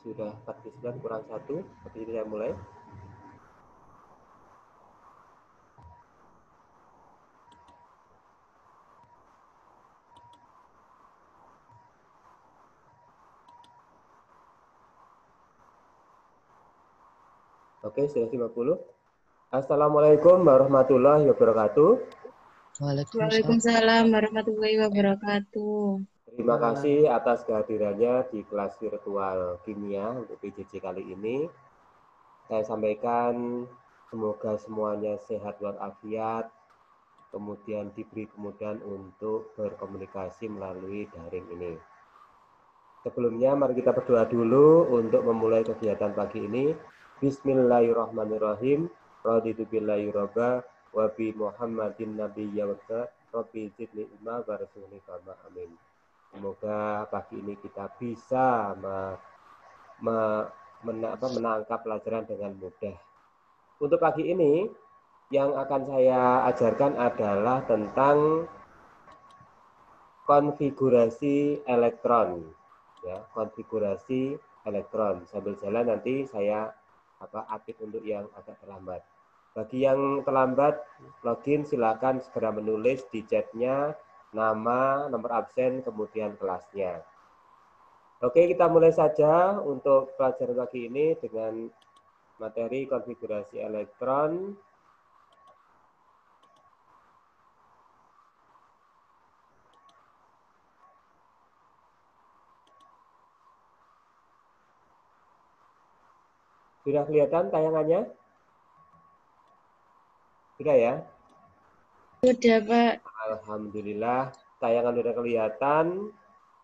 Sudah 49 kurang 1. Habis ini saya mulai. Oke, sudah 50. Assalamualaikum warahmatullahi wabarakatuh. Waalaikumsalam warahmatullahi wabarakatuh. Terima kasih atas kehadirannya di kelas virtual kimia untuk PJJ kali ini. Saya sampaikan semoga semuanya sehat walafiat, kemudian diberi kemudahan untuk berkomunikasi melalui daring ini. Sebelumnya mari kita berdoa dulu untuk memulai kegiatan pagi ini. Bismillahirrahmanirrahim. Raditu billahi robba wa bi Muhammadin nabiyya wa rabbi zidni ilma warzuqni fahma. Amin. Semoga pagi ini kita bisa menangkap pelajaran dengan mudah. Untuk pagi ini yang akan saya ajarkan adalah tentang konfigurasi elektron. Ya, konfigurasi elektron. Sambil jalan nanti saya aktif untuk yang agak terlambat. Bagi yang terlambat login silakan segera menulis di chatnya nama, nomor absen, kemudian kelasnya. Oke, kita mulai saja untuk pelajaran pagi ini dengan materi konfigurasi elektron. Sudah kelihatan tayangannya? Sudah ya? Sudah, Pak. Alhamdulillah, tayangan sudah kelihatan,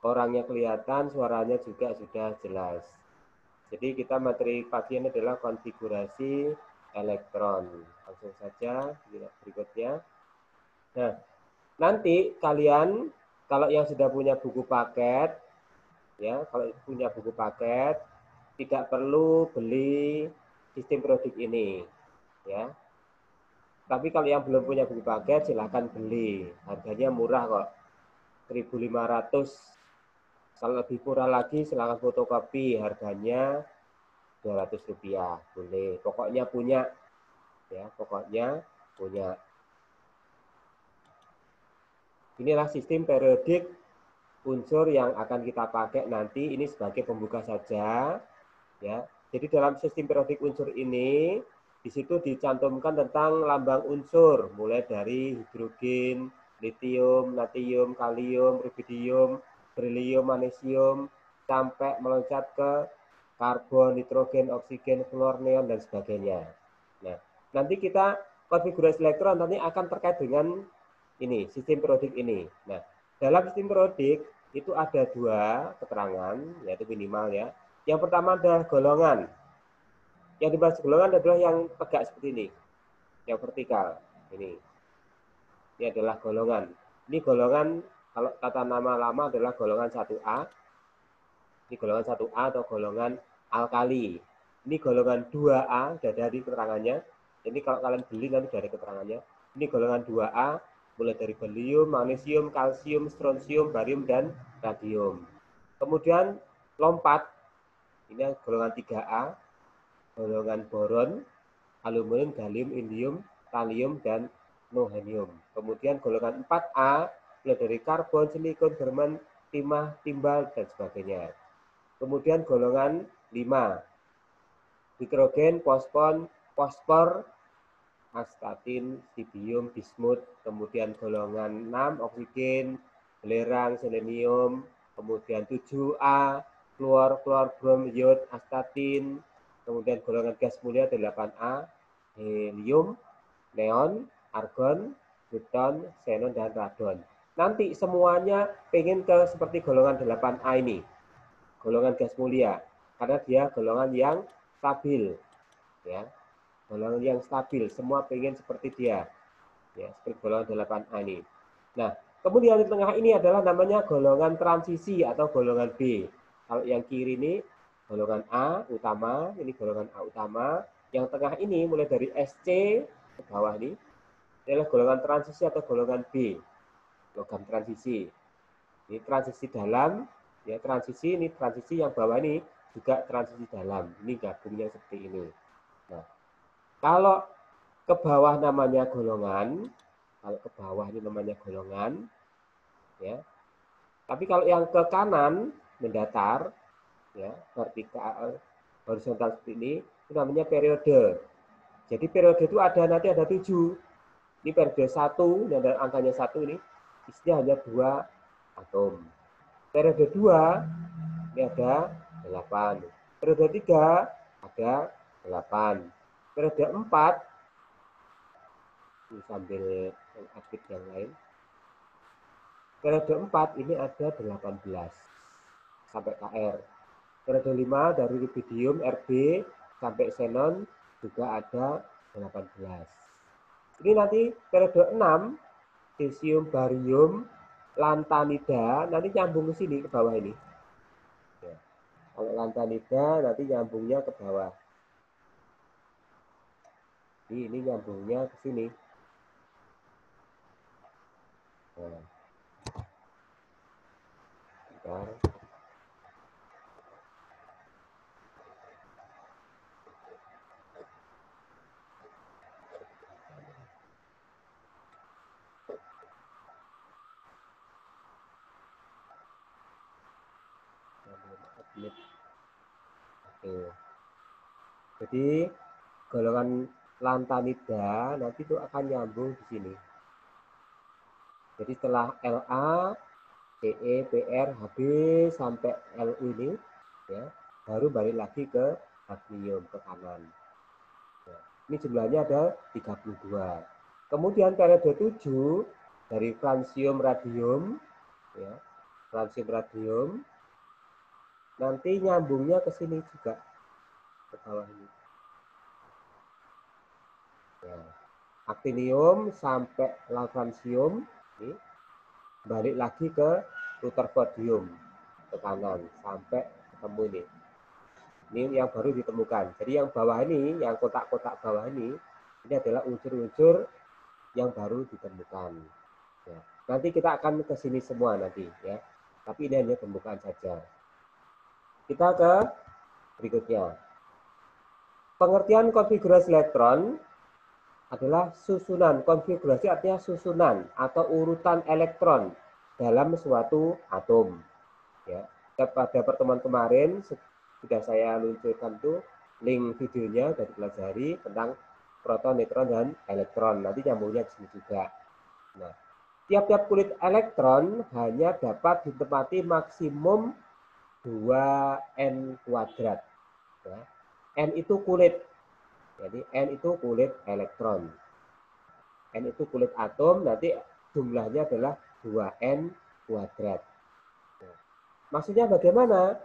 orangnya kelihatan, suaranya juga sudah jelas. Jadi kita materi pagi ini adalah konfigurasi elektron. Langsung saja berikutnya. Nah, nanti kalian kalau yang sudah punya buku paket, ya, kalau punya buku paket, tidak perlu beli sistem produk ini, ya. Tapi kalau yang belum punya buku paket, silahkan beli. Harganya murah kok, 1.500. Kalau lebih murah lagi, silahkan fotokopi. Harganya Rp200. Boleh. Pokoknya punya. Ya, pokoknya punya. Inilah sistem periodik unsur yang akan kita pakai nanti. Ini sebagai pembuka saja. Ya. Jadi dalam sistem periodik unsur ini, di situ dicantumkan tentang lambang unsur, mulai dari hidrogen, litium, natrium, kalium, rubidium, berilium, magnesium, sampai meloncat ke karbon, nitrogen, oksigen, fluor, neon, dan sebagainya. Nah, nanti kita konfigurasi elektron nanti akan terkait dengan ini, sistem periodik ini. Nah, dalam sistem periodik itu ada dua keterangan, yaitu minimal ya. Yang pertama adalah golongan. Yang dibahas golongan adalah yang tegak seperti ini, yang vertikal. Ini adalah golongan. Ini golongan, kalau kata nama lama adalah golongan 1A. Ini golongan 1A atau golongan alkali. Ini golongan 2A, sudah dari keterangannya. Ini kalau kalian beli nanti dari keterangannya. Ini golongan 2A, mulai dari barium, magnesium, kalsium, strontium, barium, dan radium. Kemudian lompat, ini golongan 3A, golongan boron, aluminium, gallium, indium, thallium, dan nohenium. Kemudian golongan 4A, mulai dari karbon, silikon, german, timah, timbal, dan sebagainya. Kemudian golongan 5, hidrogen, fosfor, astatin, stibium, bismut. Kemudian golongan 6, oksigen, belerang, selenium. Kemudian 7A, fluor, brom, iod, astatin. Kemudian golongan gas mulia 8A, helium, neon, argon, pluton, xenon, dan radon. Nanti semuanya pengen ke seperti golongan 8A ini, golongan gas mulia, karena dia golongan yang stabil, ya, golongan yang stabil, semua pengen seperti dia, ya, seperti golongan 8A ini. Nah, kemudian di tengah ini adalah namanya golongan transisi atau golongan B. Kalau yang kiri ini golongan A utama, ini golongan A utama. Yang tengah ini mulai dari SC ke bawah ini adalah golongan transisi atau golongan B, logam transisi. Ini transisi dalam, ya, transisi ini, transisi yang bawah ini juga transisi dalam. Ini gabungnya seperti ini. Nah, kalau ke bawah namanya golongan, kalau ke bawah ini namanya golongan, ya. Tapi kalau yang ke kanan mendatar, ya, vertikal, horizontal seperti ini, itu namanya periode. Jadi periode itu nanti ada 7. Ini periode 1, ini ada angkanya 1 ini, isinya hanya 2 atom. Periode 2, ini ada 8. Periode 3, ada 8. Periode 4, ini sambil mengupdate yang lain. Periode 4 ini ada 18 sampai KR. Periode 5 dari rubidium Rb sampai xenon juga ada 18. Ini nanti periode 6 cesium, barium, lantanida nanti nyambung ke sini ke bawah ini. Ya. Kalau lantanida nanti nyambungnya ke bawah. Ini nyambungnya ke sini. Nah. Bentar. Oke. Jadi golongan lantanida nanti itu akan nyambung di sini. Jadi setelah La, Ce, Pr, Hb sampai Lu ini, ya, baru balik lagi ke hafnium ke kanan. Ya, ini jumlahnya ada 32. Kemudian periode 7 dari fransium radium, ya, fransium radium nanti nyambungnya ke sini juga ke bawah ini. Ya. Actinium sampai lawransium ini balik lagi ke Rutherfordium ke kanan sampai ketemu ini. Ini yang baru ditemukan. Jadi yang bawah ini, yang kotak-kotak bawah ini adalah unsur-unsur yang baru ditemukan. Ya. Nanti kita akan ke sini semua nanti, ya. Tapi ini hanya pembukaan saja. Kita ke berikutnya. Pengertian konfigurasi elektron adalah susunan. Konfigurasi artinya susunan atau urutan elektron dalam suatu atom. Ya. Pada pertemuan kemarin sudah saya luncurkan tuh link videonya dari pelajari tentang proton, neutron, dan elektron. Nanti nyambungnya di sini juga. Nah, tiap-tiap kulit elektron hanya dapat ditempati maksimum 2N kuadrat. Ya. N itu kulit. Jadi N itu kulit elektron. N itu kulit atom, nanti jumlahnya adalah 2N kuadrat. Nah, maksudnya bagaimana?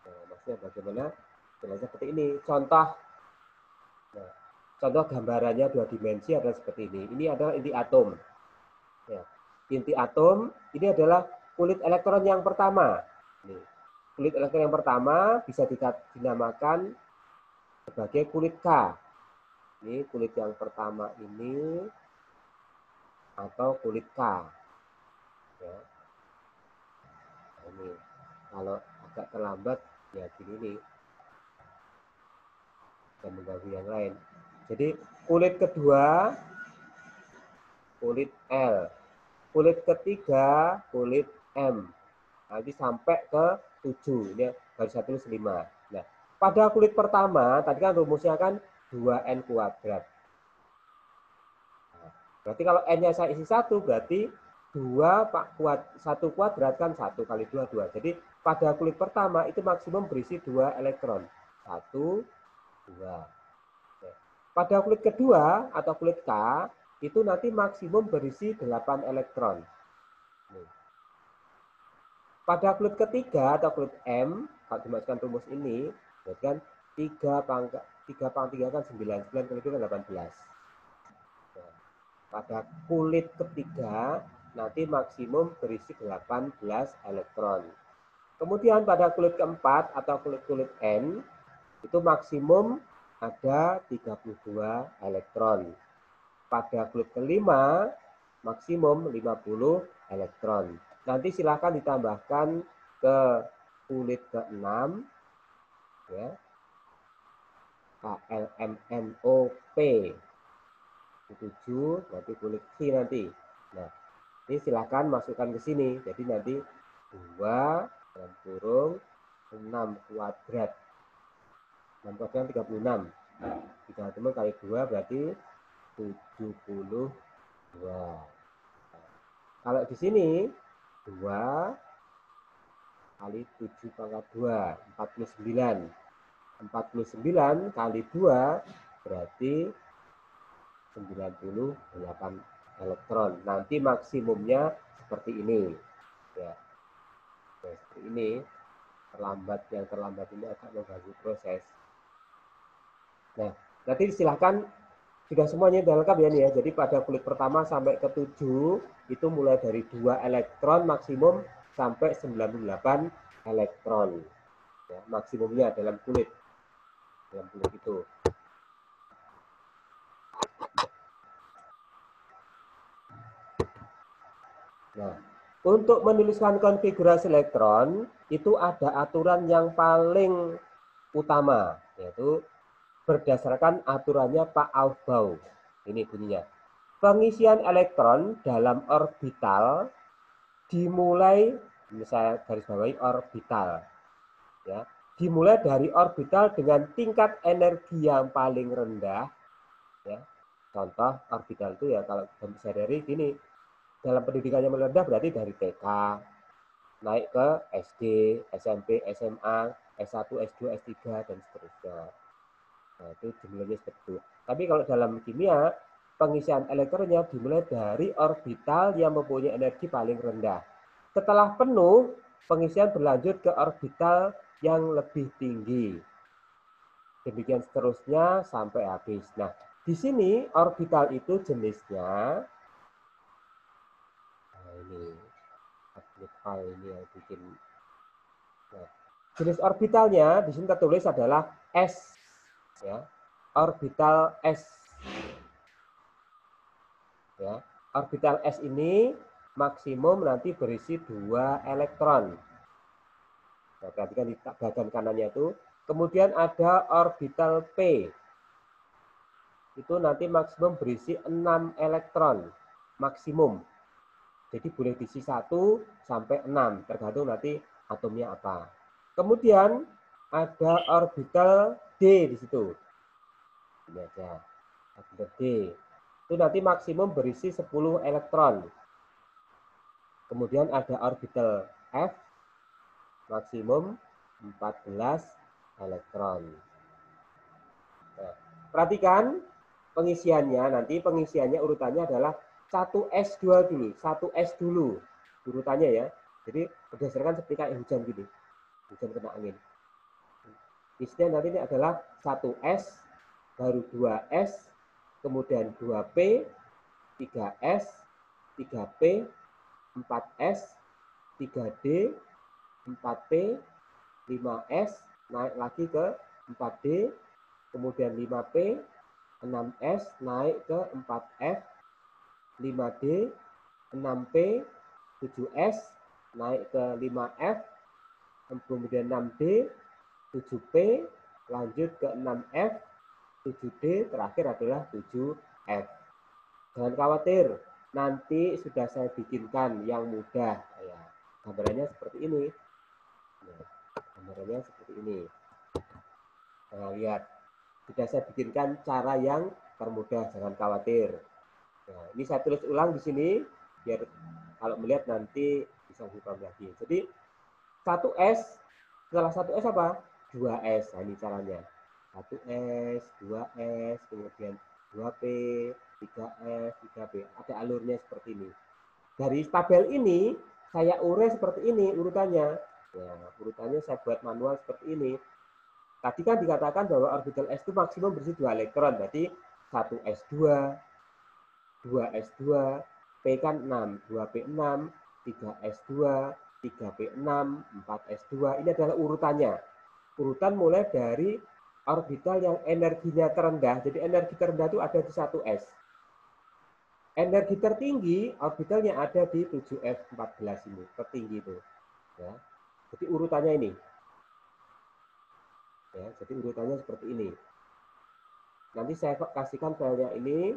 Nah, maksudnya bagaimana? Jelasnya seperti ini. Contoh, nah, contoh gambarannya 2 dimensi adalah seperti ini. Ini adalah inti atom. Ya. Inti atom ini adalah kulit elektron yang pertama. Nih. Kulit elektron yang pertama bisa dinamakan sebagai kulit K. Ini kulit yang pertama ini atau kulit K. Ya. Ini kalau agak terlambat ya gini nih. Dan mengganggu yang lain. Jadi kulit kedua kulit L. Kulit ketiga kulit M. Nanti sampai ke 7. Ini baru 1/5. Nah, pada kulit pertama tadi kan rumusnya kan 2N kuadrat. Nah, berarti kalau N-nya saya isi 1 berarti 1 kuadrat kan 1 kali 2, 2. Jadi pada kulit pertama itu maksimum berisi 2 elektron. 1, 2. Pada kulit kedua atau kulit K itu nanti maksimum berisi 8 elektron. Pada kulit ketiga atau kulit M, kalau dimasukkan rumus ini, berarti kan 3 pangkat 3 kan 9, 9 kali 2 kan 18. Nah, pada kulit ketiga nanti maksimum berisi 18 elektron. Kemudian pada kulit keempat atau kulit N itu maksimum ada 32 elektron. Pada kulit kelima maksimum 50 elektron. Nanti silakan ditambahkan ke kulit ke-6 ya. KLMNOP 7, nanti kulit C nanti. Nah, ini silahkan masukkan ke sini. Jadi nanti 2 dalam kurung 6 kuadrat. 6 kuadrat 36. 36 kali 2 berarti 72. Kalau di sini 2 kali 7 pangkat 2, 49. 49 kali 2 berarti 98 elektron. Nanti maksimumnya seperti ini. Ya. Nah, seperti ini. Yang terlambat ini akan mengganggu proses. Nah, nanti silahkan sudah semuanya sudah lengkap ya nih ya. Jadi pada kulit pertama sampai ke 7 itu mulai dari 2 elektron maksimum sampai 98 elektron. Ya, maksimumnya dalam kulit itu. Nah, untuk menuliskan konfigurasi elektron itu ada aturan yang paling utama, yaitu berdasarkan aturannya Pak Aufbau. Ini bunyinya. Pengisian elektron dalam orbital dimulai, saya garis bawahi orbital, ya, dimulai dari orbital dengan tingkat energi yang paling rendah. Ya. Contoh orbital itu ya kalau bisa dari gini, dalam pendidikan yang rendah berarti dari TK naik ke SD, SMP, SMA, S1, S2, S3 dan seterusnya. Nah, itu jumlahnya seperti itu. Tapi kalau dalam kimia, pengisian elektronnya dimulai dari orbital yang mempunyai energi paling rendah. Setelah penuh, pengisian berlanjut ke orbital yang lebih tinggi. Demikian seterusnya sampai habis. Nah, di sini orbital itu jenisnya, nah ini, file ini yang bikin. Nah, jenis orbitalnya di sini tertulis adalah S, ya, orbital S. Ya, orbital S ini maksimum nanti berisi 2 elektron. Nah, perhatikan di bagian kanannya itu. Kemudian ada orbital P. Itu nanti maksimum berisi 6 elektron. Maksimum. Jadi boleh diisi 1 sampai 6. Tergantung nanti atomnya apa. Kemudian ada orbital D di situ. Ini aja. Orbital D. Itu nanti maksimum berisi 10 elektron. Kemudian ada orbital F, maksimum 14 elektron. Nah, perhatikan pengisiannya, nanti pengisiannya urutannya adalah 1S2 dulu, 1S dulu urutannya ya. Jadi berdasarkan seperti kayak hujan gini, hujan kena angin. Isinya nanti ini adalah 1S, baru 2S, kemudian 2P, 3S, 3P, 4S, 3D, 4P, 5S, naik lagi ke 4D, kemudian 5P, 6S, naik ke 4F, 5D, 6P, 7S, naik ke 5F, kemudian 6D, 7P, lanjut ke 6F, 7D, terakhir adalah 7F. Jangan khawatir, nanti sudah saya bikinkan yang mudah. Ya, gambarannya seperti ini. Nah, gambarannya seperti ini. Nah, lihat, sudah saya bikinkan cara yang termudah, jangan khawatir. Nah, ini saya tulis ulang di sini, biar kalau melihat nanti bisa lebih paham lagi. Jadi, 1S, setelah 1S apa? 2S, nah, ini caranya. 1S, 2S, kemudian 2P, 3S, 3B. Ada alurnya seperti ini. Dari tabel ini, saya urai seperti ini urutannya. Ya, urutannya saya buat manual seperti ini. Tadi kan dikatakan bahwa orbital S itu maksimum berisi 2 elektron. Berarti 1S2, 2S2, P kan 6, 2P6, 3S2, 3P6, 4S2. Ini adalah urutannya. Urutan mulai dari orbital yang energinya terendah. Jadi energi terendah itu ada di 1S. Energi tertinggi orbitalnya ada di 7F14 ini, tertinggi itu. Ya. Jadi urutannya ini. Ya, jadi urutannya seperti ini. Nanti saya kasihkan filenya ini.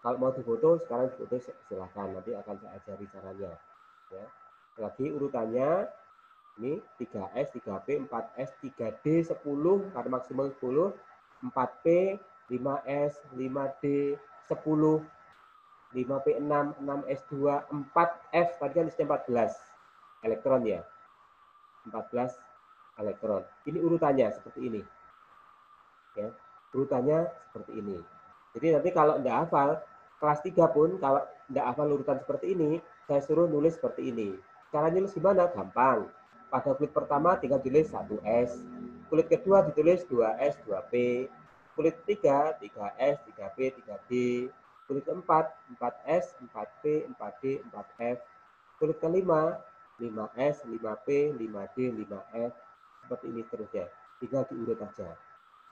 Kalau mau difoto, sekarang difoto silahkan. Nanti akan saya ajari caranya. Ya. Lagi urutannya, ini 3S, 3P, 4S, 3D, 10, karena maksimal 10, 4P, 5S, 5D, 10, 5P6, 6S2, 4F, tadi kan isinya 14 elektron ya. 14 elektron. Ini urutannya seperti ini. Ya, urutannya seperti ini. Jadi nanti kalau tidak hafal, kelas 3 pun kalau tidak hafal urutan seperti ini, saya suruh nulis seperti ini. Caranya nulis gimana? Gampang. Pada kulit pertama tinggal tulis 1S. Kulit kedua ditulis 2S, 2P. Kulit ketiga 3S, 3P, 3D. Kulit keempat 4S, 4P, 4D, 4F. Kulit kelima 5S, 5P, 5D, 5F. Seperti ini terusnya. Tinggal diurut aja.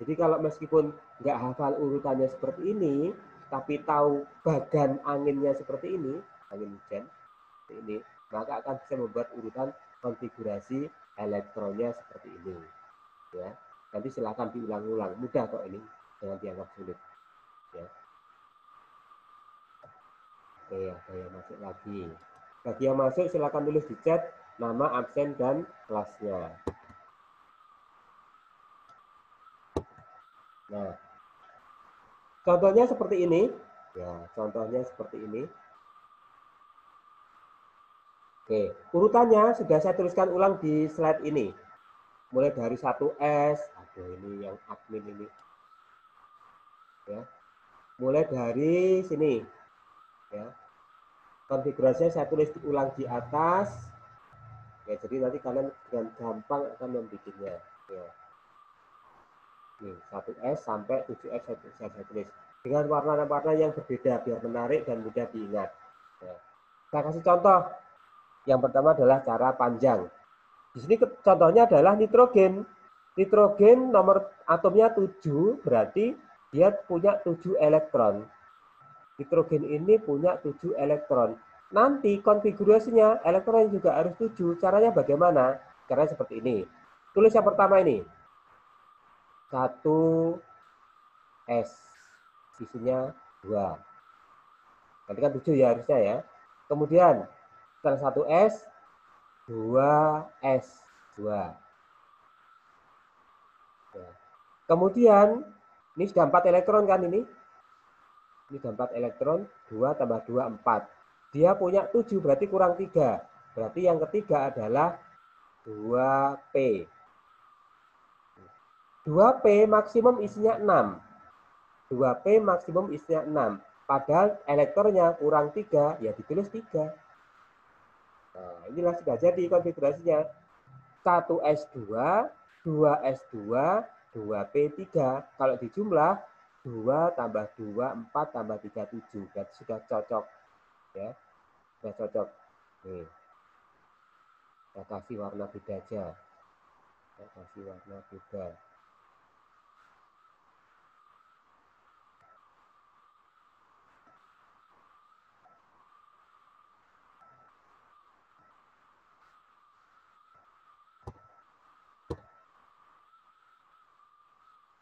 Jadi kalau meskipun nggak hafal urutannya seperti ini, tapi tahu bagan anginnya seperti ini, angin hujan seperti ini, maka akan bisa membuat urutan konfigurasi elektronnya seperti ini. Ya, nanti silakan diulang-ulang. Mudah kok ini, jangan dianggap sulit. Ya. Oke, ada yang masuk lagi. Bagi yang masuk silakan tulis di chat nama, absen, dan kelasnya. Nah, contohnya seperti ini. Ya, contohnya seperti ini. Oke, urutannya sudah saya tuliskan ulang di slide ini. Mulai dari 1S, aduh ini yang admin ini. Ya. Mulai dari sini. Ya. Konfigurasinya saya tulis ulang di atas. Ya, jadi nanti kalian dengan gampang akan membuatnya. Ya. Nih, 1S sampai 7S saya tulis. Dengan warna-warna yang berbeda biar menarik dan mudah diingat. Ya. Saya kasih contoh. Yang pertama adalah cara panjang. Di sini contohnya adalah nitrogen. Nitrogen nomor atomnya 7, berarti dia punya 7 elektron. Nitrogen ini punya 7 elektron. Nanti konfigurasinya elektron juga harus 7. Caranya bagaimana? Caranya seperti ini. Tulis yang pertama ini. 1S. Isinya 2. Nanti kan 7 ya harusnya ya. Kemudian setelah 1S, 2S. 2. Ya. Kemudian, ini sudah 4 elektron kan ini? Ini sudah 4 elektron, 2 tambah 2, 4. Dia punya 7, berarti kurang 3. Berarti yang ketiga adalah 2P. 2P maksimum isinya 6. 2P maksimum isinya 6. Padahal elektronnya kurang 3, ya ditulis 3. Nah, inilah sudah jadi konfigurasinya. 1S2, 2S2, 2P3. Kalau dijumlah 2 tambah 2, 4 tambah 3, 7. Berarti sudah cocok. Ya, sudah cocok. Nih, saya kasih warna beda aja. Saya kasih warna beda.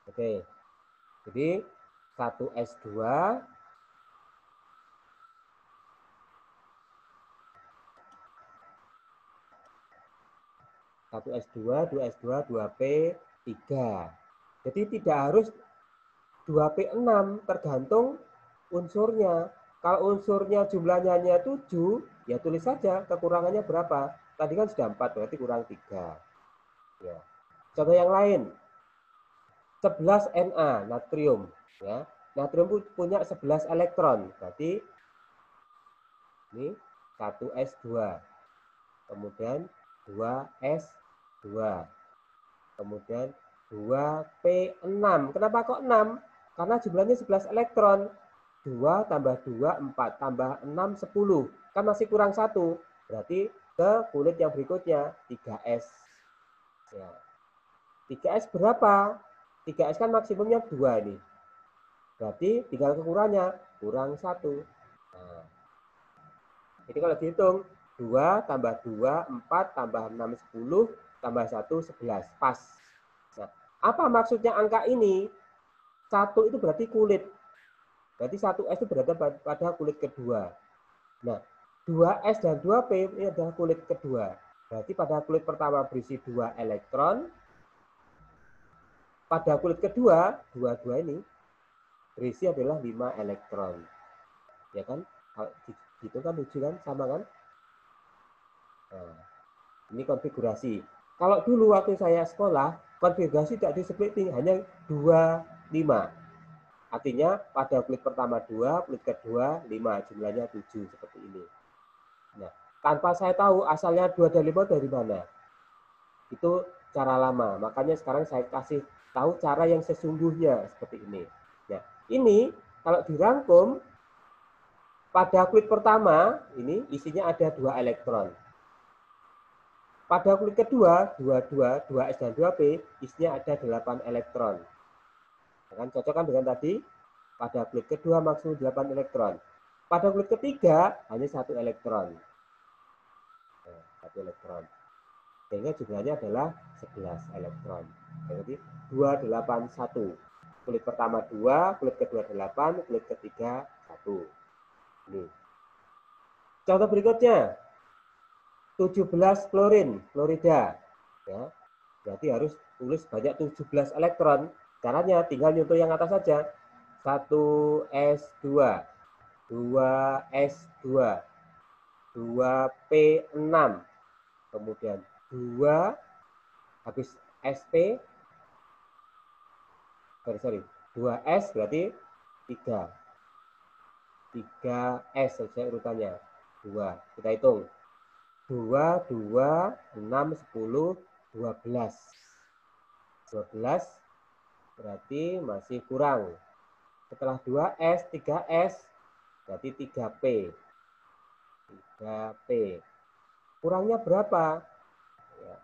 Oke, jadi 1S2, 1S2, 2S2, 2P3. Jadi tidak harus 2P6, tergantung unsurnya. Kalau unsurnya jumlahnya hanya 7, ya tulis saja kekurangannya berapa. Tadi kan sudah 4, berarti kurang 3. Ya. Contoh yang lain, 11 Na, natrium. Ya. Natrium punya 11 elektron, berarti ini 1S2. Kemudian 2S2. Kemudian 2P6. Kenapa kok 6? Karena jumlahnya 11 elektron. 2 tambah 2, 4. Tambah 6, 10. Kan masih kurang 1. Berarti ke kulit yang berikutnya, 3S. Ya. 3S berapa? 3S kan maksimumnya 2 ini. Berarti tinggal kekurangannya, kurang 1. Nah, jadi kalau dihitung, 2 tambah 2, 4 tambah 6, 10, tambah 1, 11. Pas. Nah, Apa maksudnya angka ini? 1 itu berarti kulit. Berarti 1S itu berada pada kulit kedua. Nah, 2S dan 2P ini adalah kulit kedua. Berarti pada kulit pertama berisi 2 elektron. Pada kulit kedua, dua-dua ini berisi adalah 5 elektron. Ya kan? Kalau gitu kan lucu kan? Sama kan? Nah, ini konfigurasi. Kalau dulu waktu saya sekolah, konfigurasi tidak di-splitting, hanya 2, 5. Artinya pada kulit pertama 2, kulit kedua 5, jumlahnya 7 seperti ini. Nah, tanpa saya tahu asalnya 2 dan 5 dari mana. Itu cara lama. Makanya sekarang saya kasih tahu cara yang sesungguhnya seperti ini. Nah, ini kalau dirangkum pada kulit pertama ini isinya ada 2 elektron. Pada kulit kedua, 2S dan 2P, isinya ada 8 elektron. Kan cocokkan dengan tadi, pada kulit kedua maksimum 8 elektron. Pada kulit ketiga, hanya 1 elektron. 1 elektron. Sehingga jumlahnya adalah 11 elektron. Jadi 281. Kulit pertama 2, kulit kedua 8, kulit ketiga 1. Ini. Contoh berikutnya, 17 klorin, klorida. Ya, berarti harus tulis banyak 17 elektron. Caranya tinggal nyontoh yang atas saja. 1S2, 2S2, 2P6, kemudian 2 habis SP, sorry, 2S berarti 3. 3S saja urutannya. 2. Kita hitung. 2, 2, 6, 10, 12. 12 berarti masih kurang. Setelah 2S, 3S berarti 3P. 3P. Kurangnya berapa? Ya.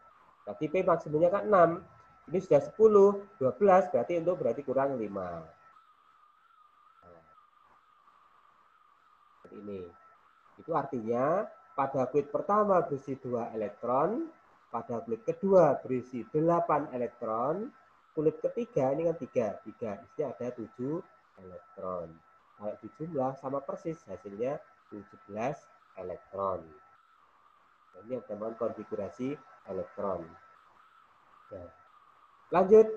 Tadi P maksimumnya kan 6. Ini sudah 10, 12 berarti kurang 5. Nah, seperti ini. Itu artinya pada kulit pertama berisi 2 elektron, pada kulit kedua berisi 8 elektron, kulit ketiga ini kan 3, isinya ada 7 elektron. Kalau dijumlah sama persis hasilnya 17 elektron. Ini yang teman konfigurasi elektron. Nah, lanjut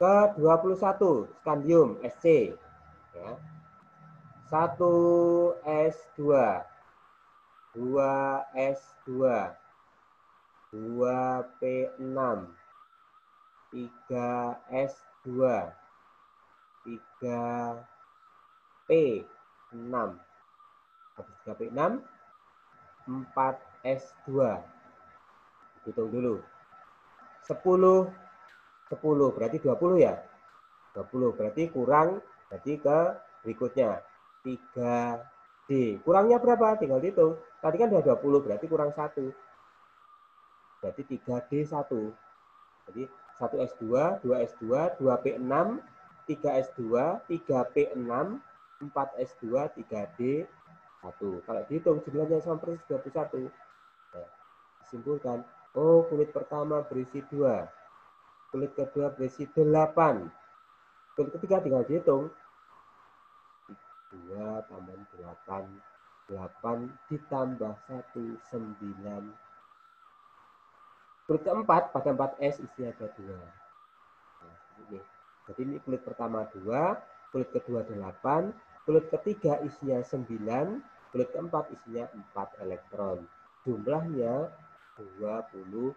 ke 21, skandium Sc. Ya. 1S2, 2S2, 2P6, 3S2, 3P6, habis 3P6, 4S2. Hitung dulu. 10, 10 berarti 20 ya? 20 berarti kurang, berarti ke berikutnya 3D. Kurangnya berapa? Tinggal hitung. Tadi kan ada 20 berarti kurang 1. Berarti 3D1. Jadi 1S2, 2S2, 2P6, 3S2, 3P6, 4S2, 3D1. Kalau dihitung jumlahnya sama persis 21. Nah, disimpulkan, oh kulit pertama berisi 2. Kulit kedua berisi 8. Kulit ketiga tinggal dihitung. 2 tambah 8. 8 ditambah 1, 9. Kulit keempat pada 4S isinya ada 2. Nah, ini. Jadi ini kulit pertama 2, kulit kedua 8, kulit ketiga isinya 9, kulit keempat isinya 4 elektron. Jumlahnya 21.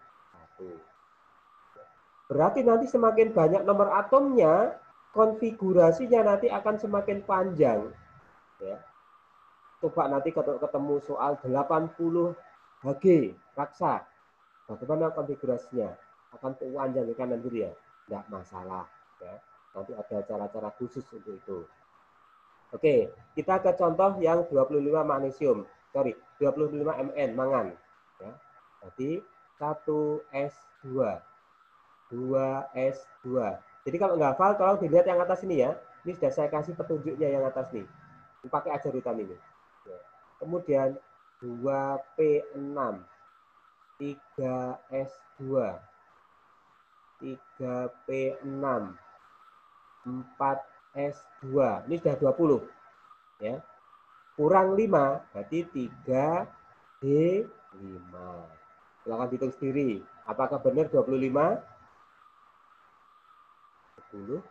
Berarti nanti semakin banyak nomor atomnya, konfigurasinya nanti akan semakin panjang. Ya. Coba nanti ketemu soal 80 Hg raksa. Bagaimana konfigurasinya? Akan panjang ke kanan kiri ya? Tidak masalah. Ya. Nanti ada cara-cara khusus untuk itu. Oke, kita ke contoh yang 25 magnesium. Sorry, 25 Mn, mangan. Ya. Jadi 1S2. 2S2. Jadi kalau nggak hafal, tolong dilihat yang atas ini ya. Ini sudah saya kasih petunjuknya yang atas nih. Pakai aja rutan ini. Ya. Kemudian 2P6. 3S2. 3P6, 4S2. Ini sudah 20. Ya. Kurang 5, berarti 3D5. Silahkan hitung sendiri. Apakah benar 25? 10,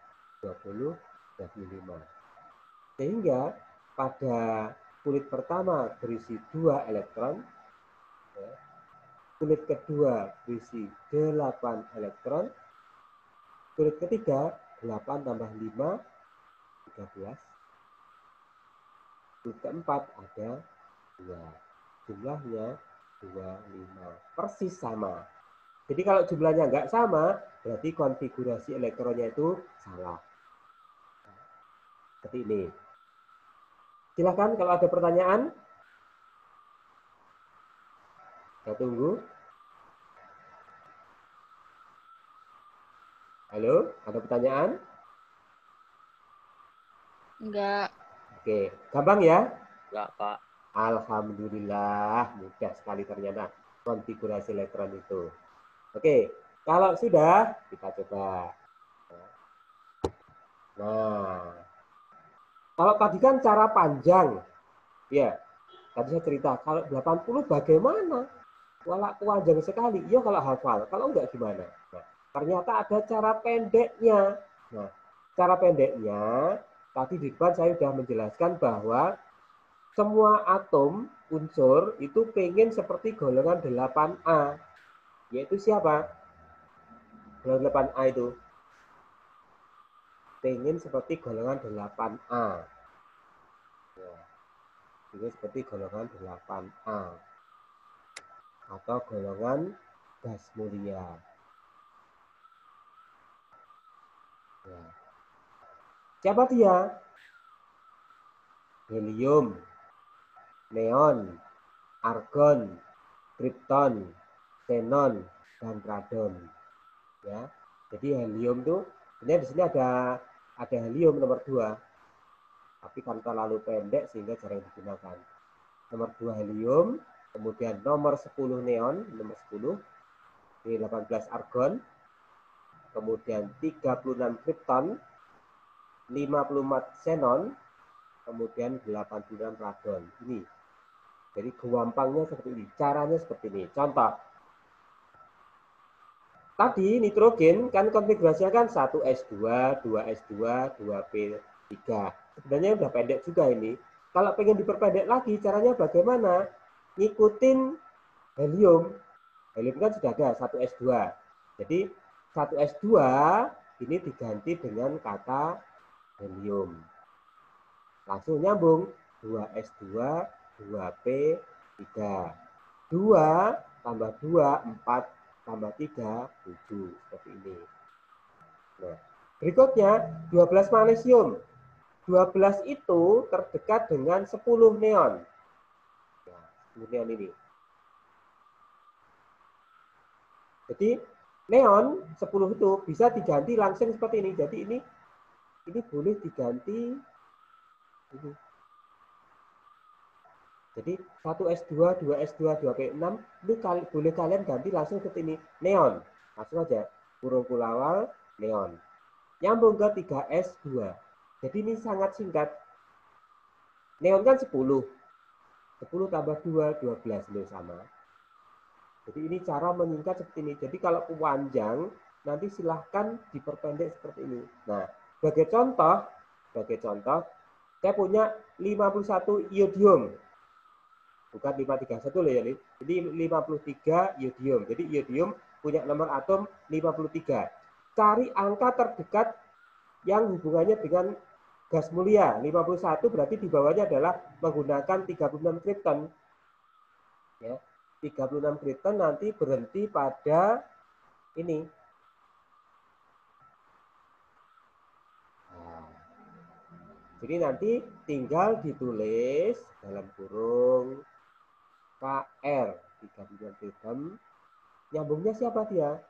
20, 25. Sehingga pada kulit pertama berisi 2 elektron, ya. Kulit kedua berisi 8 elektron, kulit ketiga 8 tambah 5, 13. Kulit keempat ada 2. Jumlahnya 25. Persis sama. Jadi kalau jumlahnya nggak sama, berarti konfigurasi elektronnya itu salah. Seperti ini. Silahkan kalau ada pertanyaan. Saya tunggu. Halo, ada pertanyaan? Enggak. Oke, gampang ya? Enggak, Pak. Alhamdulillah, mudah sekali ternyata konfigurasi elektron itu. Oke, kalau sudah, kita coba. Nah, kalau tadi kan cara panjang, ya, tadi saya cerita, kalau 80 bagaimana? Wala panjang sekali, ya kalau hafal, kalau enggak gimana? Nah, ternyata ada cara pendeknya. Nah, cara pendeknya, tadi di depan saya sudah menjelaskan bahwa semua atom unsur itu pengen seperti golongan 8A. Yaitu siapa? Golongan 8A itu. Pengen seperti golongan 8A. Ya. Pengen seperti golongan 8A. Atau golongan gas mulia. Ya. Siapa dia? Helium, neon, argon, kripton, xenon, dan radon. Ya, jadi helium itu sebenarnya di sini ada helium nomor 2, tapi kan terlalu pendek sehingga jarang digunakan. Nomor 2 helium, kemudian nomor 10 neon, nomor 10, ini 18 argon, kemudian 36 kripton, 54 xenon, kemudian 86 radon. Ini. Jadi gampangnya seperti ini, caranya seperti ini. Contoh, tadi nitrogen kan konfigurasinya kan 1S2, 2S2, 2P3. Sebenarnya udah pendek juga ini. Kalau pengen diperpendek lagi, caranya bagaimana? Ngikutin helium. Helium kan sudah ada 1S2. Jadi 1S2 ini diganti dengan kata helium. Langsung nyambung 2S2, 2P3. 2 tambah 2, 4 tambah 3, 7. Seperti ini. Nah, berikutnya 12 magnesium. 12 itu terdekat dengan 10 neon. Nah, 10 neon ini. Jadi neon 10 itu bisa diganti langsung seperti ini. Jadi ini boleh diganti ini. Jadi 1S2, 2S2, 2P6 ini boleh kalian ganti langsung seperti ini. Neon. Langsung aja. Kurung awal neon. Nyambung ke 3S2. Jadi ini sangat singkat. Neon kan 10. 10 tambah 2, 12. Ini sama. Jadi ini cara menyingkat seperti ini. Jadi kalau panjang, nanti silahkan diperpendek seperti ini. Nah, sebagai contoh, saya punya 51 iodium. Bukan 531 loh ya, jadi 53 iodium. Jadi iodium punya nomor atom 53. Cari angka terdekat yang hubungannya dengan gas mulia. 51 berarti di bawahnya adalah menggunakan 36 kripton. Ya, 36 kripton nanti berhenti pada ini. Nah, jadi nanti tinggal ditulis dalam kurung KR 39 kripton. Nyambungnya siapa dia?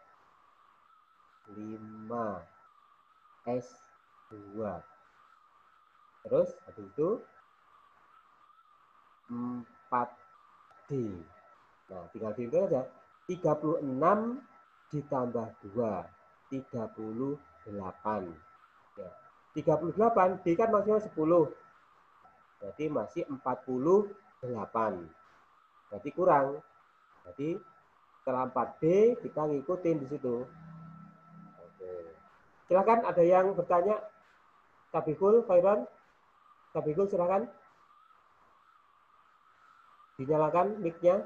5S2. Terus habis itu 4D. Nah, tinggal dihitung aja. 36 ditambah 2. 38. Ya. 38, D kan maksimal 10. Berarti masih 48. Berarti kurang. Jadi setelah 4D kita ngikutin di situ. Oke. Silakan ada yang bertanya. Sabikul, Khairan. Sabikul silakan. Dinyalakan mic-nya.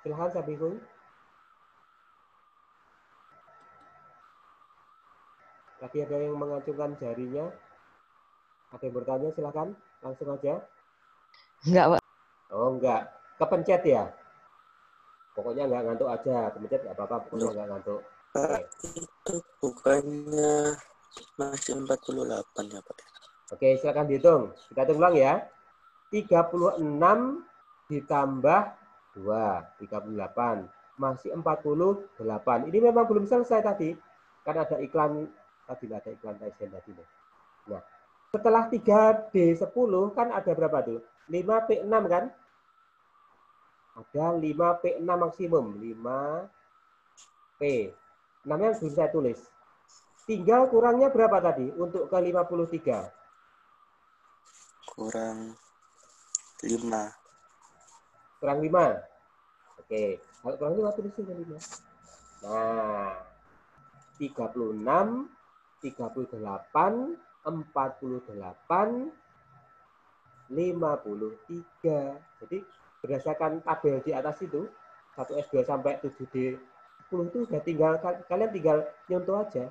Silakan Sabikul. Tadi ada yang mengacungkan jarinya. Ada yang bertanya, silakan. Langsung aja. Enggak, Pak. Oh, enggak. Kepencet ya? Pokoknya enggak ngantuk aja. Kepencet enggak apa-apa, pokoknya enggak ngantuk. Oke. Itu bukannya masih 48 ya, Pak? Oke, silakan dihitung. Kita hitung ulang ya. 36 ditambah 2, 38. Masih 48. Ini memang belum selesai tadi. Kan ada iklan, tadi ada iklan Tyson tadi. Nah, setelah 3D10 kan ada berapa tuh? 5P6 kan? Ada 5P6 maksimum. 5P. Namanya sudah saya tulis. Tinggal kurangnya berapa tadi untuk ke 53? Kurang 5. Kurang 5. Oke. Kalau kurang 5 tulis 5. Nah, 36, 38, 48, 53. Jadi berdasarkan tabel di atas itu 1S2 sampai 7D10 itu sudah tinggal kalian tinggal nyontoh aja.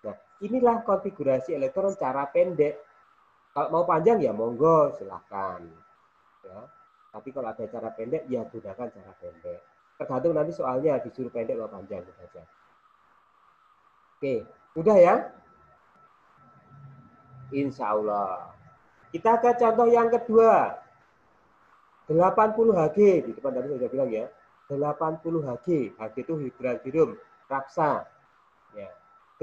Nah, inilah konfigurasi elektron cara pendek. Kalau mau panjang ya monggo silahkan. Ya. Tapi kalau ada cara pendek ya gunakan cara pendek. Tergantung nanti soalnya disuruh pendek atau panjang saja. Oke, udah ya? Insya Allah. Kita ke contoh yang kedua. 80 Hg, di depan tadi saya sudah bilang ya. 80 Hg, Hg itu hidrogen raksa. Ya.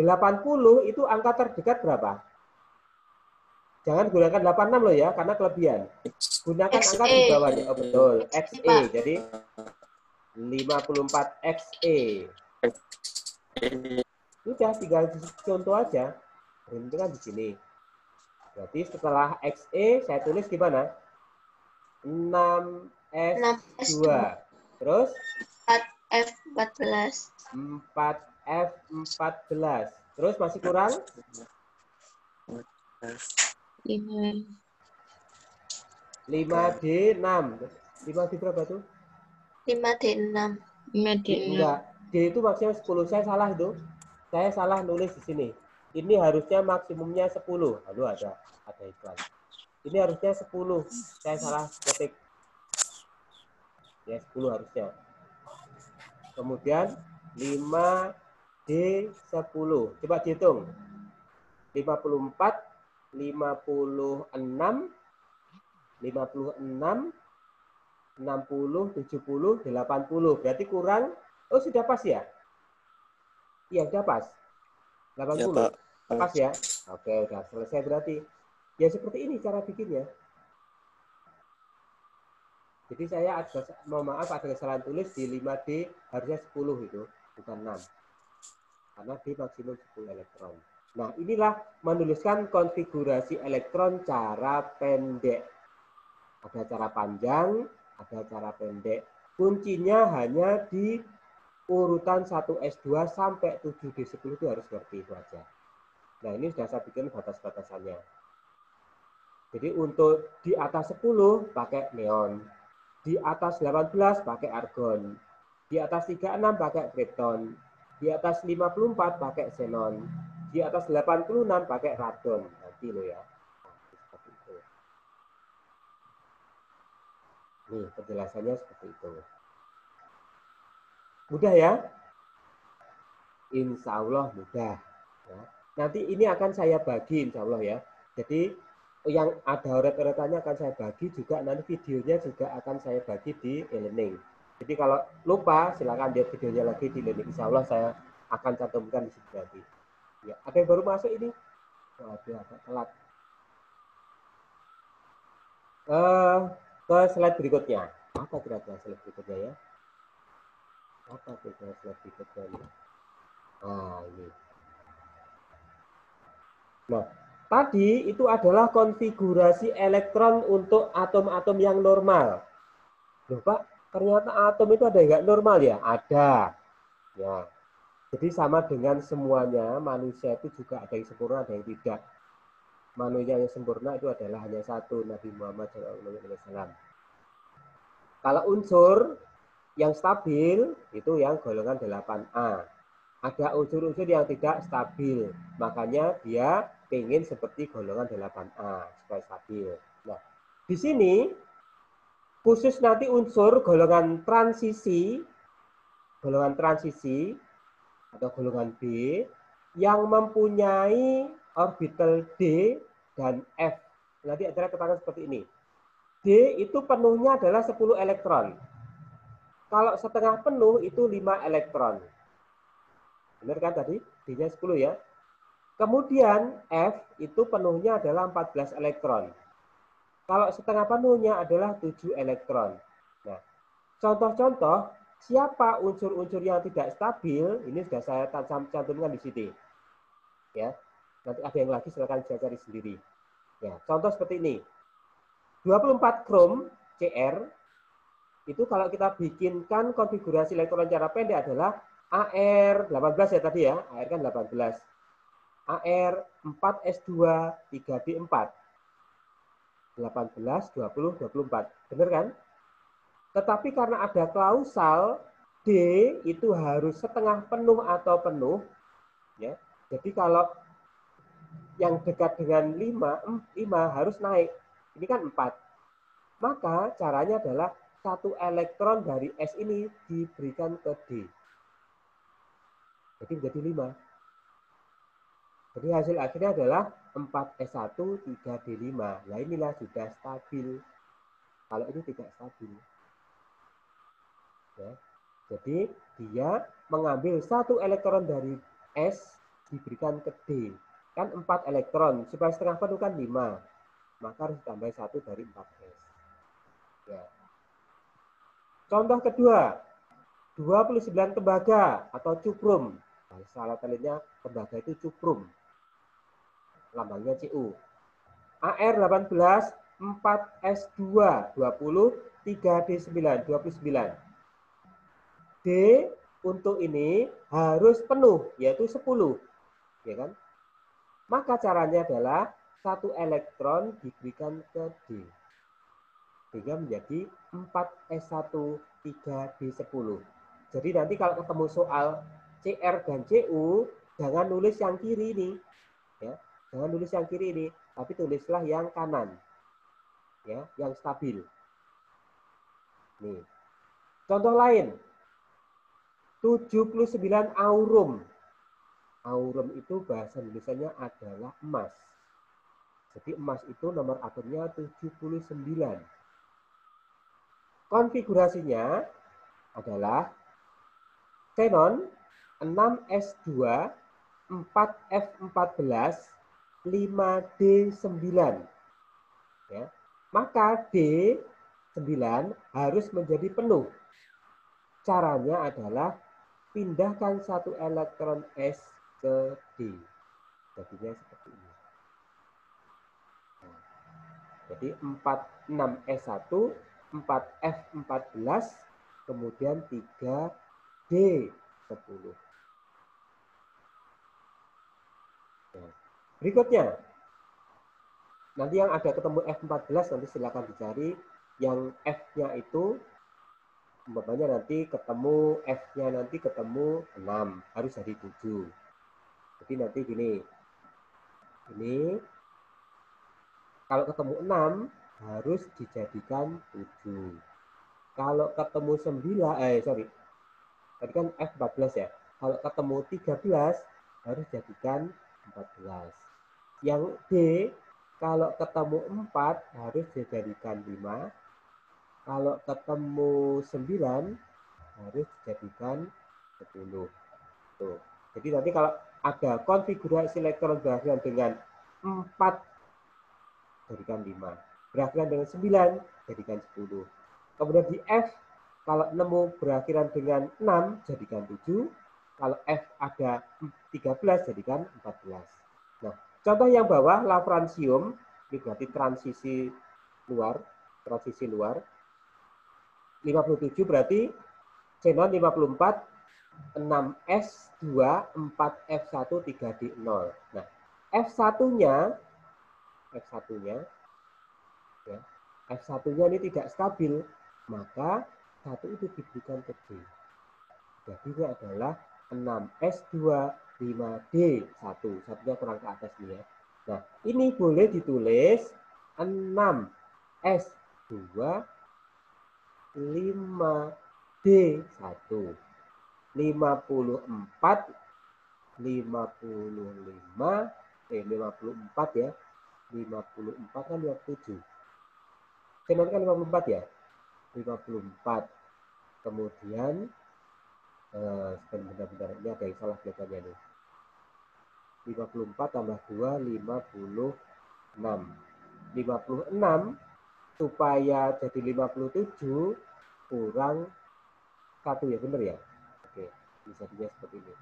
80 itu angka terdekat berapa? Jangan gunakan 86 loh ya, karena kelebihan. Gunakan angka di bawahnya. Oh betul, XE. Jadi 54 XE. Sudah, tinggal contoh aja. Ini kan di sini. Berarti setelah XE saya tulis gimana? 6S2. Terus 4F14. 4F14. Terus masih kurang? 5D6. 5D berapa tuh? 5D6. 5D6. Enggak. D itu maksimal 10. Saya salah itu. Saya salah nulis di sini. Ini harusnya maksimumnya 10. Lalu ada iklan. Ini harusnya 10. Saya salah ketik. Ya, 10 harusnya. Kemudian 5D10. Coba dihitung. 54, 56, 56, 60, 70, 80. Berarti kurang. Oh, sudah pas ya? Iya, sudah pas. 80. Ya, pas ya? Oke, sudah selesai berarti. Ya, seperti ini cara bikinnya. Jadi saya mohon maaf ada kesalahan tulis di 5D harusnya 10 itu, bukan 6. Karena D maksimum 10 elektron. Nah, inilah menuliskan konfigurasi elektron cara pendek. Ada cara panjang, ada cara pendek. Kuncinya hanya di urutan 1S2 sampai 7D10 itu harus seperti itu aja. Nah, ini sudah saya bikin batas-batasannya. Jadi untuk di atas 10 pakai neon. Di atas 18 pakai argon. Di atas 36 pakai krypton. Di atas 54 pakai xenon. Di atas 86 pakai radon. Nanti lo ya. Seperti itu. Nih, penjelasannya seperti itu. Mudah ya? Insya Allah mudah. Ya. Nanti ini akan saya bagi insya Allah ya. Jadi yang ada uret-uretannya akan saya bagi juga, nanti videonya juga akan saya bagi di e-learning. Jadi kalau lupa silakan lihat videonya lagi di e-learning. Insya Allah saya akan cantumkan di situ nanti. Ya, ada yang baru masuk ini? Waduh, agak telat. Ke slide berikutnya. Apa kira-kira slide berikutnya ya? Apa tuh slide berikutnya ini? Nah, ini. Nah, tadi itu adalah konfigurasi elektron untuk atom-atom yang normal. Loh Pak, ternyata atom itu ada yang nggak normal ya? Ada. Ya. Jadi sama dengan semuanya, manusia itu juga ada yang sempurna, ada yang tidak. Manusia yang sempurna itu adalah hanya satu, Nabi Muhammad SAW. Kalau unsur yang stabil, itu yang golongan 8A. Ada unsur-unsur yang tidak stabil, makanya dia ingin seperti golongan 8A, supaya stabil. Nah, di sini, khusus nanti unsur golongan transisi atau golongan B yang mempunyai orbital D dan F. Nanti ada keterangan seperti ini. D itu penuhnya adalah 10 elektron. Kalau setengah penuh itu 5 elektron. Benar kan tadi? D-nya 10 ya. Kemudian F itu penuhnya adalah 14 elektron. Kalau setengah penuhnya adalah 7 elektron. Nah, contoh-contoh siapa unsur-unsur yang tidak stabil, ini sudah saya cantumkan di sini. Ya. Nanti ada yang lagi silakan saya cari sendiri. Ya, contoh seperti ini. 24 krom Cr itu kalau kita bikinkan konfigurasi elektron secara pendek adalah AR18 ya tadi ya, AR kan 18. AR 4S2 3D4. 18, 20, 24. Benar kan? Tetapi karena ada klausal D itu harus setengah penuh atau penuh, ya. Jadi kalau yang dekat dengan 5 harus naik. Ini kan 4. Maka caranya adalah satu elektron dari S ini diberikan ke D. Jadi menjadi 5. Jadi hasil akhirnya adalah 4S1 3D5. Nah inilah sudah stabil. Kalau ini tidak stabil. Ya. Jadi dia mengambil satu elektron dari S diberikan ke D. Kan 4 elektron. Supaya setengah penuh kan 5. Maka harus tambah 1 dari 4S. Ya. Contoh kedua, 29 tembaga atau cuprum. Nah, salah talinya tembaga itu cuprum. Lambangnya Cu. AR18 4S2 20 3D9 29. D untuk ini harus penuh yaitu 10. Ya kan? Maka caranya adalah satu elektron diberikan ke D. Sehingga menjadi 4S1 3D10. Jadi nanti kalau ketemu soal CR dan CU, jangan nulis yang kiri ini. Ya, jangan tulis yang kiri ini, tapi tulislah yang kanan. Ya, yang stabil. Nih. Contoh lain. 79 aurum. Aurum itu bahasa Indonesianya adalah emas. Jadi emas itu nomor atomnya 79. Konfigurasinya adalah xenon 6S2 4F14 5D9. Ya. Maka D9 harus menjadi penuh. Caranya adalah pindahkan satu elektron S ke D. Jadinya seperti ini. Nah, jadi 46S1, 4F14, kemudian 3D10. Nah, berikutnya, nanti yang ada ketemu F14 nanti silakan dicari. Yang F-nya itu umpamanya nanti ketemu F-nya nanti ketemu 6, harus jadi 7. Jadi nanti gini. Ini kalau ketemu 6 harus dijadikan 7. Kalau ketemu 9 tadi kan F14 ya. Kalau ketemu 13 harus jadikan 14. Yang D kalau ketemu 4 harus dijadikan 5. Kalau ketemu 9 harus dijadikan 10. Tuh. Jadi nanti kalau ada konfigurasi elektron berhubungan dengan 4 jadikan 5. Berhubungan dengan 9 jadikan 10. Kemudian di F Kalau nemu berakhiran dengan 6, jadikan 7. Kalau F ada 13, jadikan 14. Nah, contoh yang bawah, Lafrantium, ini berarti transisi luar. 57 berarti xenon 54, 6S2, 4F1, 3D0. Nah, F1-nya ya, F1-nya ini tidak stabil, maka 1 itu diberikan ke D. Jadi ini adalah 6S2, 5D1. Satunya kurang ke atas nih ya. Nah, ini boleh ditulis 6S2, 5D1. 54 ya. 54 kan 57. Xenon kan 54 ya. 54. Kemudian benar-benar ini ada yang salah kelihatannya nih. 54 tambah 2, 56. 56 supaya jadi 57 kurang 1 ya, benar ya? Oke, bisa dilihat seperti ini.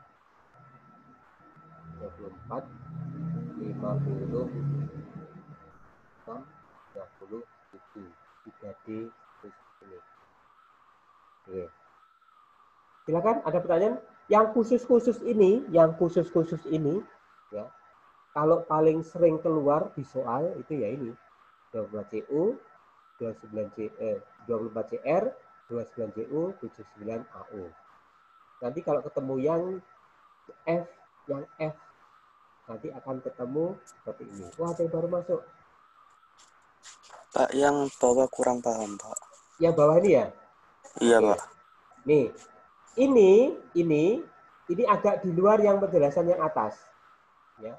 24, 56, 27, 3D terus ini. Oke. Silakan, ada pertanyaan? Yang khusus-khusus ini, ya, kalau paling sering keluar di soal itu ya ini 24CU, 24CR, 29CU, 79AU. Nanti kalau ketemu yang F, nanti akan ketemu seperti ini. Wah, ada yang baru masuk. Pak, yang bawah kurang paham, Pak. Yang bawah ini ya? Iya, Oke. Pak. Nih, ini agak di luar yang penjelasan yang atas. Ya.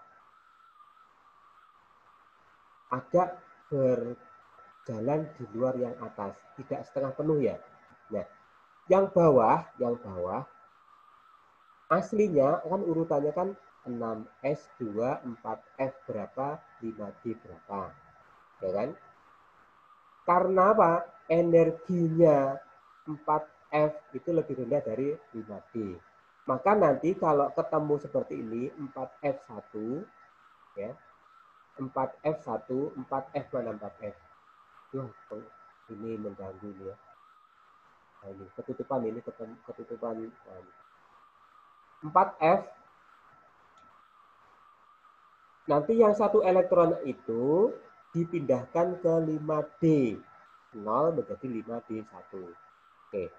Agak berjalan di luar yang atas, tidak setengah penuh ya. Nah, yang bawah aslinya kan urutannya kan 6S2, 4F berapa, 5D berapa. Ya kan? Karena apa? Energinya 4F itu lebih rendah dari 5D. Maka nanti kalau ketemu seperti ini, 4F1, ya, 4F1, 4F mana 4F? Ini mengganggu ya. Nah, ini ketutupan, ini ketutupan. 4F, nanti yang satu elektron itu dipindahkan ke 5D. 0 menjadi 5D1. Oke.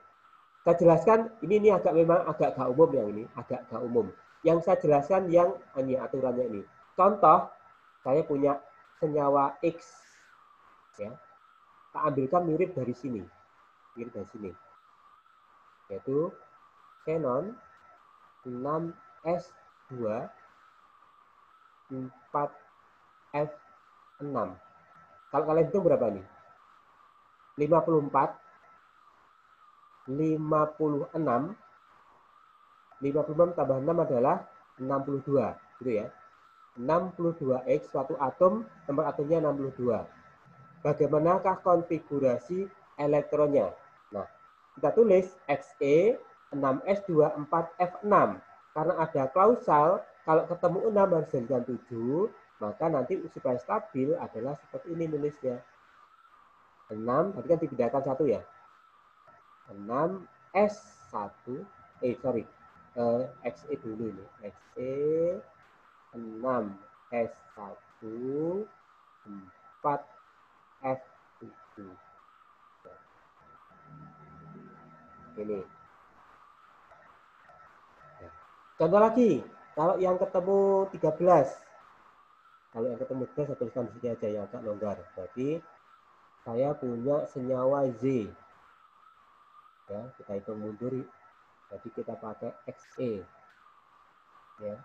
Saya jelaskan, ini memang agak gak umum yang ini, agak gak umum. Yang saya jelaskan yang ini aturannya ini. Contoh, saya punya senyawa X. Ya. Tak ambilkan mirip dari sini. Yaitu xenon 6S2, 4F6. Kalau kalian hitung berapa nih? 54, 56, 56 tambah 6 adalah 62, gitu ya. 62X, suatu atom, nomor atomnya 62. Bagaimanakah konfigurasi elektronnya? Nah, kita tulis Xe 6S2 4F6. Karena ada klausal, kalau ketemu 6 harus jadikan 7, maka nanti supaya stabil adalah seperti ini nulisnya. 6, tadi kan dipindahkan 1 ya. 6S1, Xe dulu ini. Xe 6S1, 4F7. Ini. Contoh lagi, kalau yang ketemu 13. Kalau yang ketemu 13, saya tuliskan di sini aja yang agak longgar. Berarti saya punya senyawa Z. Ya, kita hitung mundur. Jadi kita pakai Xe. Ya.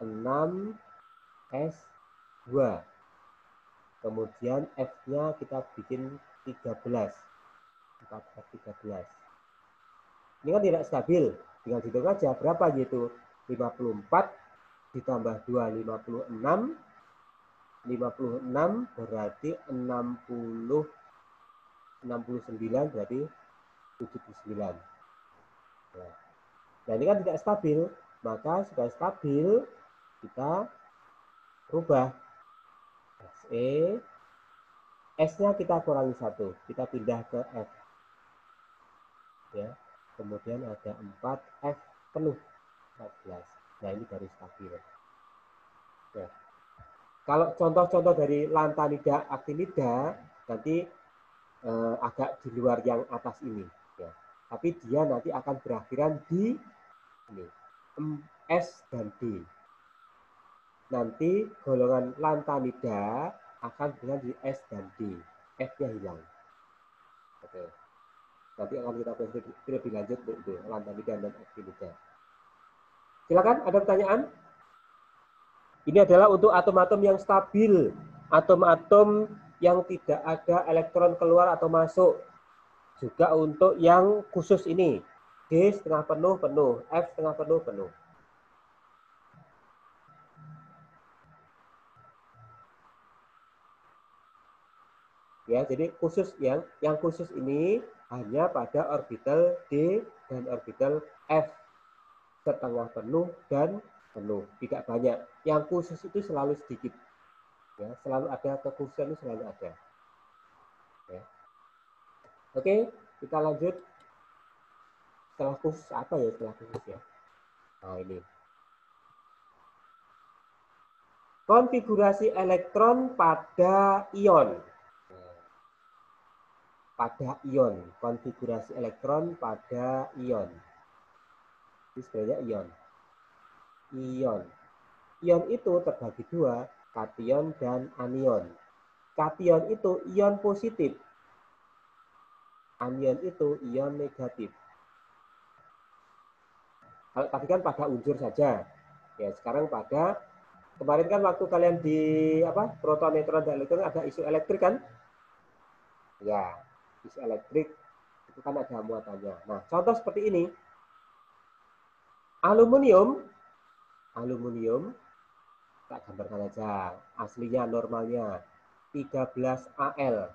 6S2. Kemudian F-nya kita bikin 13. 4F13. Ini kan tidak stabil. Tinggal hitung aja berapa gitu. 54 ditambah 2, 56. 56 berarti 69 berarti 79. Nah, ini kan tidak stabil, maka supaya stabil kita rubah SE, S-nya kita kurangi 1, kita pindah ke F. Ya. Kemudian ada 4F penuh 14. Nah, ini baru stabil. Ya. Kalau contoh-contoh dari lantanida, aktinida nanti agak di luar yang atas ini. Ya. Tapi dia nanti akan berakhiran di ini, S dan D. Nanti golongan lantanida akan dengan di S dan D. F-nya hilang. Oke. Nanti akan kita bahas lebih lanjut untuk lantanida dan aktinida. Silakan, ada pertanyaan? Ini adalah untuk atom-atom yang stabil, atom-atom yang tidak ada elektron keluar atau masuk. Juga untuk yang khusus ini, D setengah penuh, penuh, F setengah penuh, penuh. Ya, jadi khusus yang khusus ini hanya pada orbital D dan orbital F. Setengah penuh dan penuh, tidak banyak. Yang khusus itu selalu sedikit. Ya, selalu ada, kekhususan itu selalu ada. Ya. Oke, kita lanjut. Setelah khusus apa ya, setelah khusus ya? Nah, ini. Konfigurasi elektron pada ion. Pada ion, konfigurasi elektron pada ion. Ini sebenarnya ion. Ion. Ion itu terbagi dua, kation dan anion. Kation itu ion positif. Anion itu ion negatif. Kalau tadi kan pada unsur saja. Ya, sekarang pada kemarin kan waktu kalian di proton, neutron dan elektron ada isu elektrik kan? Ya, isu elektrik itu kan ada muatannya. Nah, contoh seperti ini. Aluminium tak gambarkan aja, aslinya normalnya 13 Al.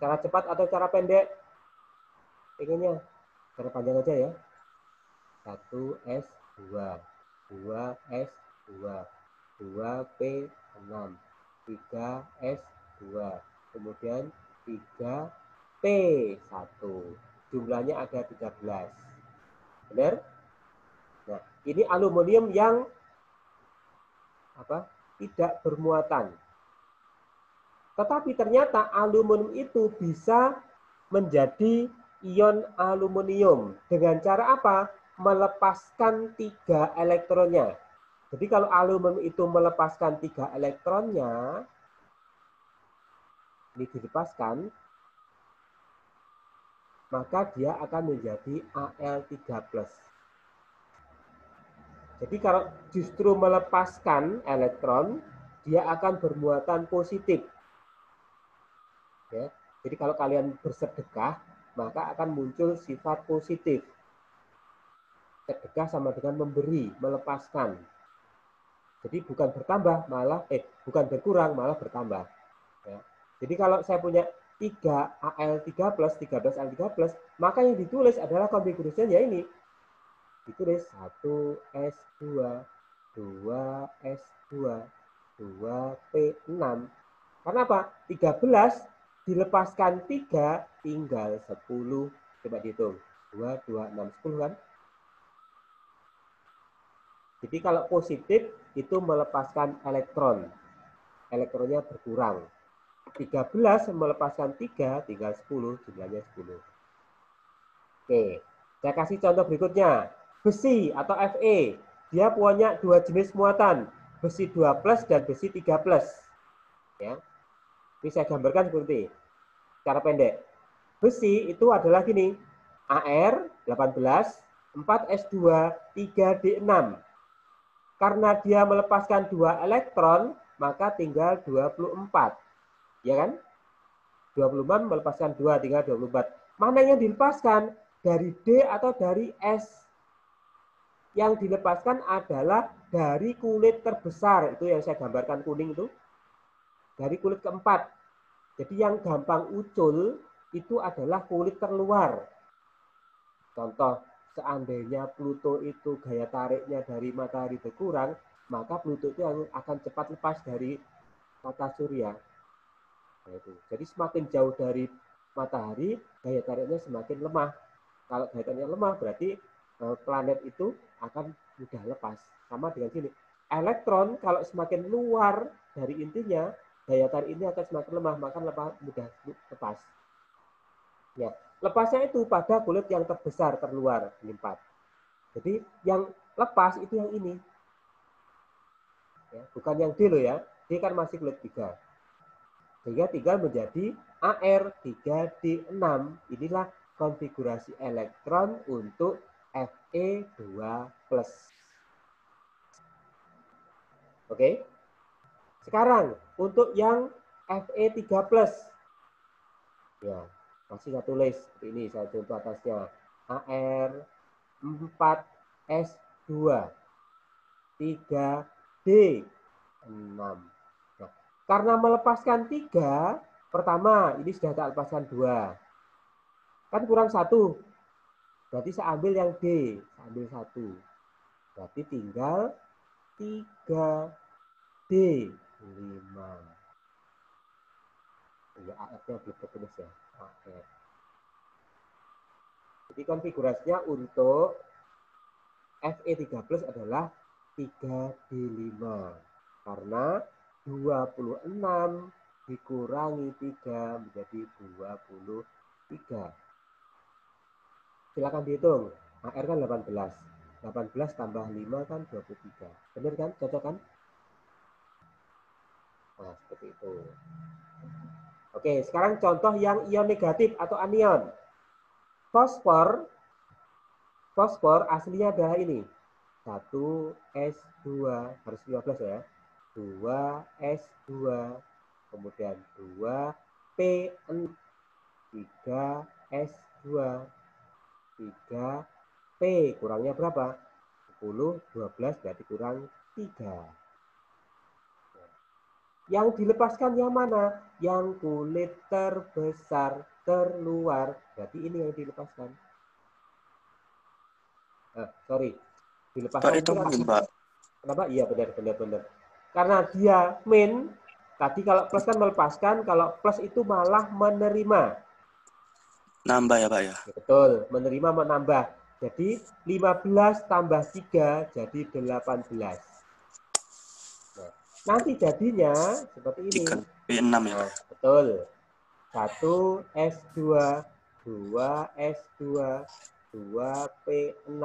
Cara cepat atau cara pendek? Inginnya cara panjang aja ya. 1S2, 2S2, 2P6, 3S2, kemudian 3P1. Jumlahnya ada 13. Benar? Nah, ini aluminium yang tidak bermuatan. Tetapi ternyata aluminium itu bisa menjadi ion aluminium. Dengan cara apa? Melepaskan 3 elektronnya. Jadi kalau aluminium itu melepaskan 3 elektronnya, ini dilepaskan, maka dia akan menjadi Al3+. Jadi kalau justru melepaskan elektron, dia akan bermuatan positif. Ya. Jadi kalau kalian bersedekah, maka akan muncul sifat positif. Sedekah sama dengan memberi, melepaskan. Jadi bukan bertambah, malah bukan berkurang, malah bertambah. Ya. Jadi kalau saya punya 3 Al3+, 13 Al3+, maka yang ditulis adalah konfigurasinya ini. Ditulis 1S2, 2S2, 2P6. Karena apa? 13 dilepaskan 3 tinggal 10. Coba dihitung. 2, 2, 6, 10 kan? Jadi kalau positif itu melepaskan elektron. Elektronnya berkurang. 13 melepaskan 3 tinggal 10, jumlahnya 10. Oke, saya kasih contoh berikutnya. Besi atau Fe, dia punya 2 jenis muatan, besi 2+ dan besi 3+. Ya. Ini saya gambarkan seperti cara pendek. Besi itu adalah gini, Ar 18, 4S2, 3D6. Karena dia melepaskan 2 elektron, maka tinggal 24. Ya kan? 24 melepaskan 2, tinggal 24. Mana yang dilepaskan? Dari D atau dari S? Yang dilepaskan adalah dari kulit terbesar. Itu yang saya gambarkan kuning itu. Dari kulit keempat. Jadi yang gampang ucul itu adalah kulit terluar. Contoh, seandainya Pluto itu gaya tariknya dari matahari berkurang, maka Pluto itu akan cepat lepas dari tata surya. Nah, itu. Jadi semakin jauh dari matahari, gaya tariknya semakin lemah. Kalau gaya tariknya lemah, berarti planet itu akan mudah lepas. Sama dengan sini. Elektron kalau semakin luar dari intinya, daya tarik ini akan semakin lemah, maka mudah lepas. Ya, lepasnya itu pada kulit yang terbesar, terluar, lipat. Jadi yang lepas itu yang ini. Ya, bukan yang D loh ya. D kan masih kulit 3. Sehingga tinggal menjadi AR3D6. Inilah konfigurasi elektron untuk Fe2+. Oke. Sekarang untuk yang Fe3+. Ya, masih saya tulis seperti ini, saya contoh atasnya. AR4S2 3D6. Nah, karena melepaskan 3, pertama ini sudah tak lepaskan 2. Kan kurang 1. Berarti saya ambil yang D, saya ambil 1. Berarti tinggal 3D5. Ya, AF-nya belum tertulis ya. AF. Jadi konfigurasinya untuk Fe3+ adalah 3D5. Karena 26 dikurangi 3 menjadi 23. Silakan dihitung. AR kan 18. 18 tambah 5 kan 23. Benar kan? Cocok kan? Nah, seperti itu. Oke, sekarang contoh yang ion negatif atau anion. Fosfor aslinya adalah ini. 1S2, harus 15 ya. 2S2, kemudian 2P6, 3S2, 3P, kurangnya berapa? 10, 12, berarti kurang 3. Yang dilepaskan yang mana? Yang kulit terbesar, terluar. Berarti ini yang dilepaskan. Dilepaskan Pak, itu kan? min, Pak. Kenapa? Iya, benar. Karena dia min, tadi kalau plus kan melepaskan, kalau plus itu malah menerima. Nambah ya, Pak ya? Betul, menerima menambah. Jadi 15 tambah 3 jadi 18. Nah, nanti jadinya seperti ini. 3P6 ya, Pak ya? Betul. 1S2, 2S2, 2P6,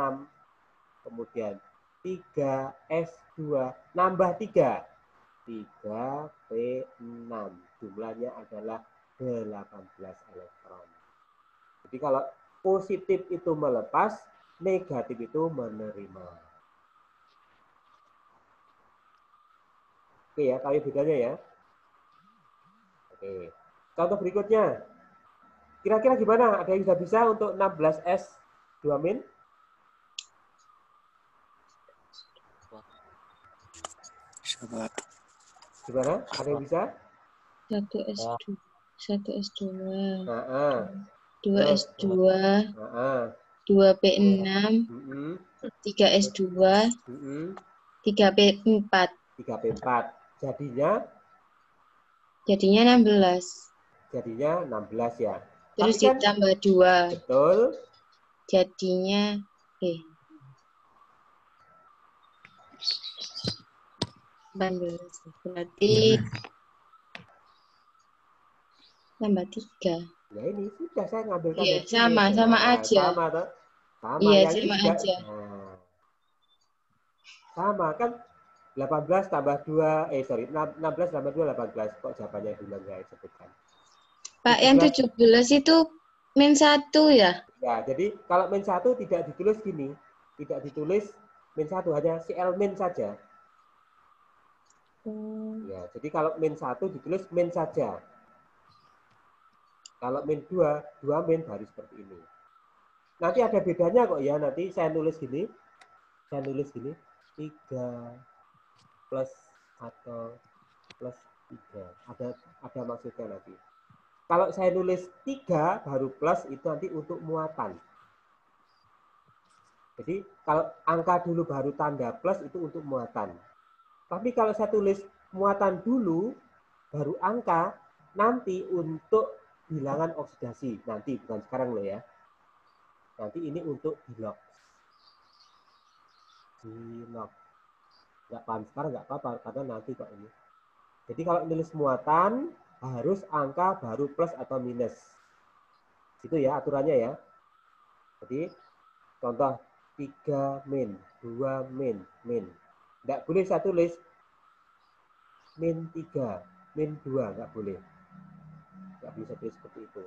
kemudian 3S2, nambah 3. 3P6. Jumlahnya adalah 18 elektron. Jadi kalau positif itu melepas, negatif itu menerima. Oke ya, tahu bedanya ya. Oke. Contoh berikutnya. Kira-kira gimana? Ada yang sudah bisa untuk 16S 2 min? Bisa, Pak. Gimana? Ada yang bisa? 1S2, 1S2, Nah, 2S2, 2P6, 3S2, 3P4. 3P4. Jadinya 16. Jadinya 16 ya. Terus Tapi kan, ditambah 2. betul. Jadinya 18. Berarti tambah 3. Ya ini sudah saya ngambilkan Iya, dari sini. sama aja. Sama toh? Sama. Iya, Yang ini sama juga. aja. Nah, sama kan 18 tambah 2, 16 tambah 2, 18. Kok jawabannya bilang nggak sebutkan. Pak, yang 17 itu min 1 ya? Ya, jadi kalau min 1 tidak ditulis gini. Tidak ditulis min 1, hanya CL min saja. Ya, jadi kalau min 1 ditulis min saja. Kalau min 2, 2 min baru seperti ini. Nanti ada bedanya kok ya, nanti saya nulis gini. 3 plus atau plus 3. Ada maksudnya nanti. Kalau saya nulis 3 baru plus itu nanti untuk muatan. Jadi kalau angka dulu baru tanda plus itu untuk muatan. Tapi kalau saya tulis muatan dulu, baru angka, nanti untuk bilangan oksidasi. Nanti, bukan sekarang loh ya. Nanti ini untuk dilog. Dilog. Nggak paham sekarang nggak apa-apa, karena nanti kok ini. Jadi kalau nulis muatan, harus angka baru plus atau minus. Itu ya aturannya ya. Jadi contoh 3 min, 2 min, min. Nggak boleh saya tulis min 3, min 2, nggak boleh. Nggak bisa tulis seperti itu.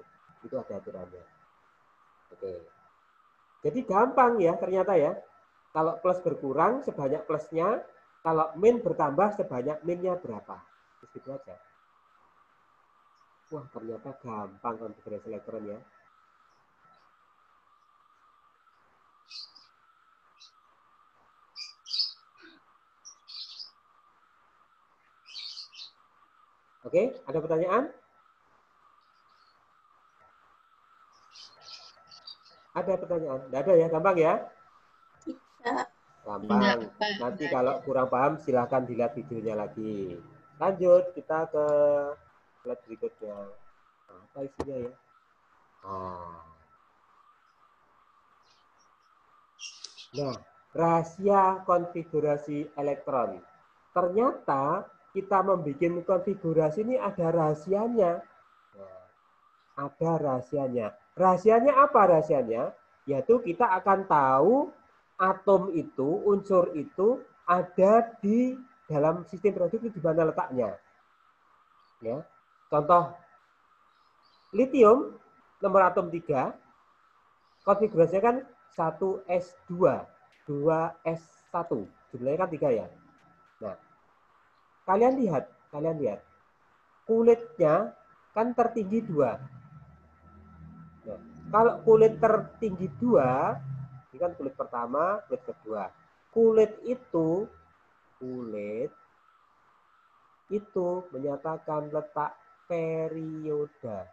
Itu ada aturannya. Oke. Jadi gampang ya ternyata ya. Kalau plus berkurang sebanyak plusnya, kalau min bertambah sebanyak minnya berapa. Terus gitu aja. Wah ternyata gampang konfigurasi elektron ya. Oke, ada pertanyaan? Ada pertanyaan? Tidak ada ya, gampang ya? Tidak. Gampang. Enggak, Nanti kalau kurang paham silahkan dilihat videonya lagi. Lanjut, kita ke slide berikutnya. Apa isinya ya? Nah, rahasia konfigurasi elektron. Ternyata kita membuat konfigurasi ini ada rahasianya. Nah, ada rahasianya. Rahasianya apa rahasianya? Yaitu kita akan tahu atom itu, unsur itu ada di dalam sistem periode itu di mana letaknya. Ya. Contoh litium nomor atom 3 konfigurasinya kan 1s2, 2s1. Jumlahnya kan 3 ya. Nah, kalian lihat kulitnya kan tertinggi 2. Nah, kalau kulit tertinggi 2, ini kan kulit pertama, kulit kedua. Kulit itu menyatakan letak perioda.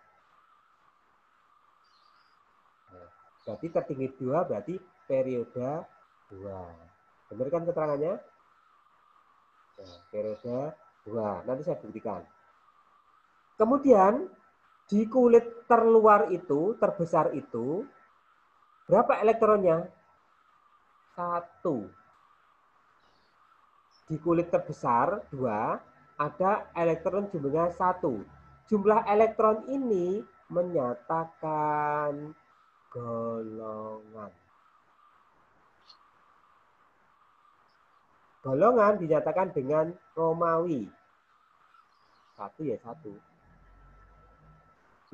Nah, berarti tertinggi 2 berarti perioda 2. Benar kan keterangannya? Nah, perioda 2. Nanti saya buktikan. Kemudian di kulit terluar itu, terbesar itu, berapa elektronnya? 1. Di kulit terbesar 2, ada elektron jumlahnya 1. Jumlah elektron ini menyatakan golongan. Golongan dinyatakan dengan Romawi. 1 ya 1.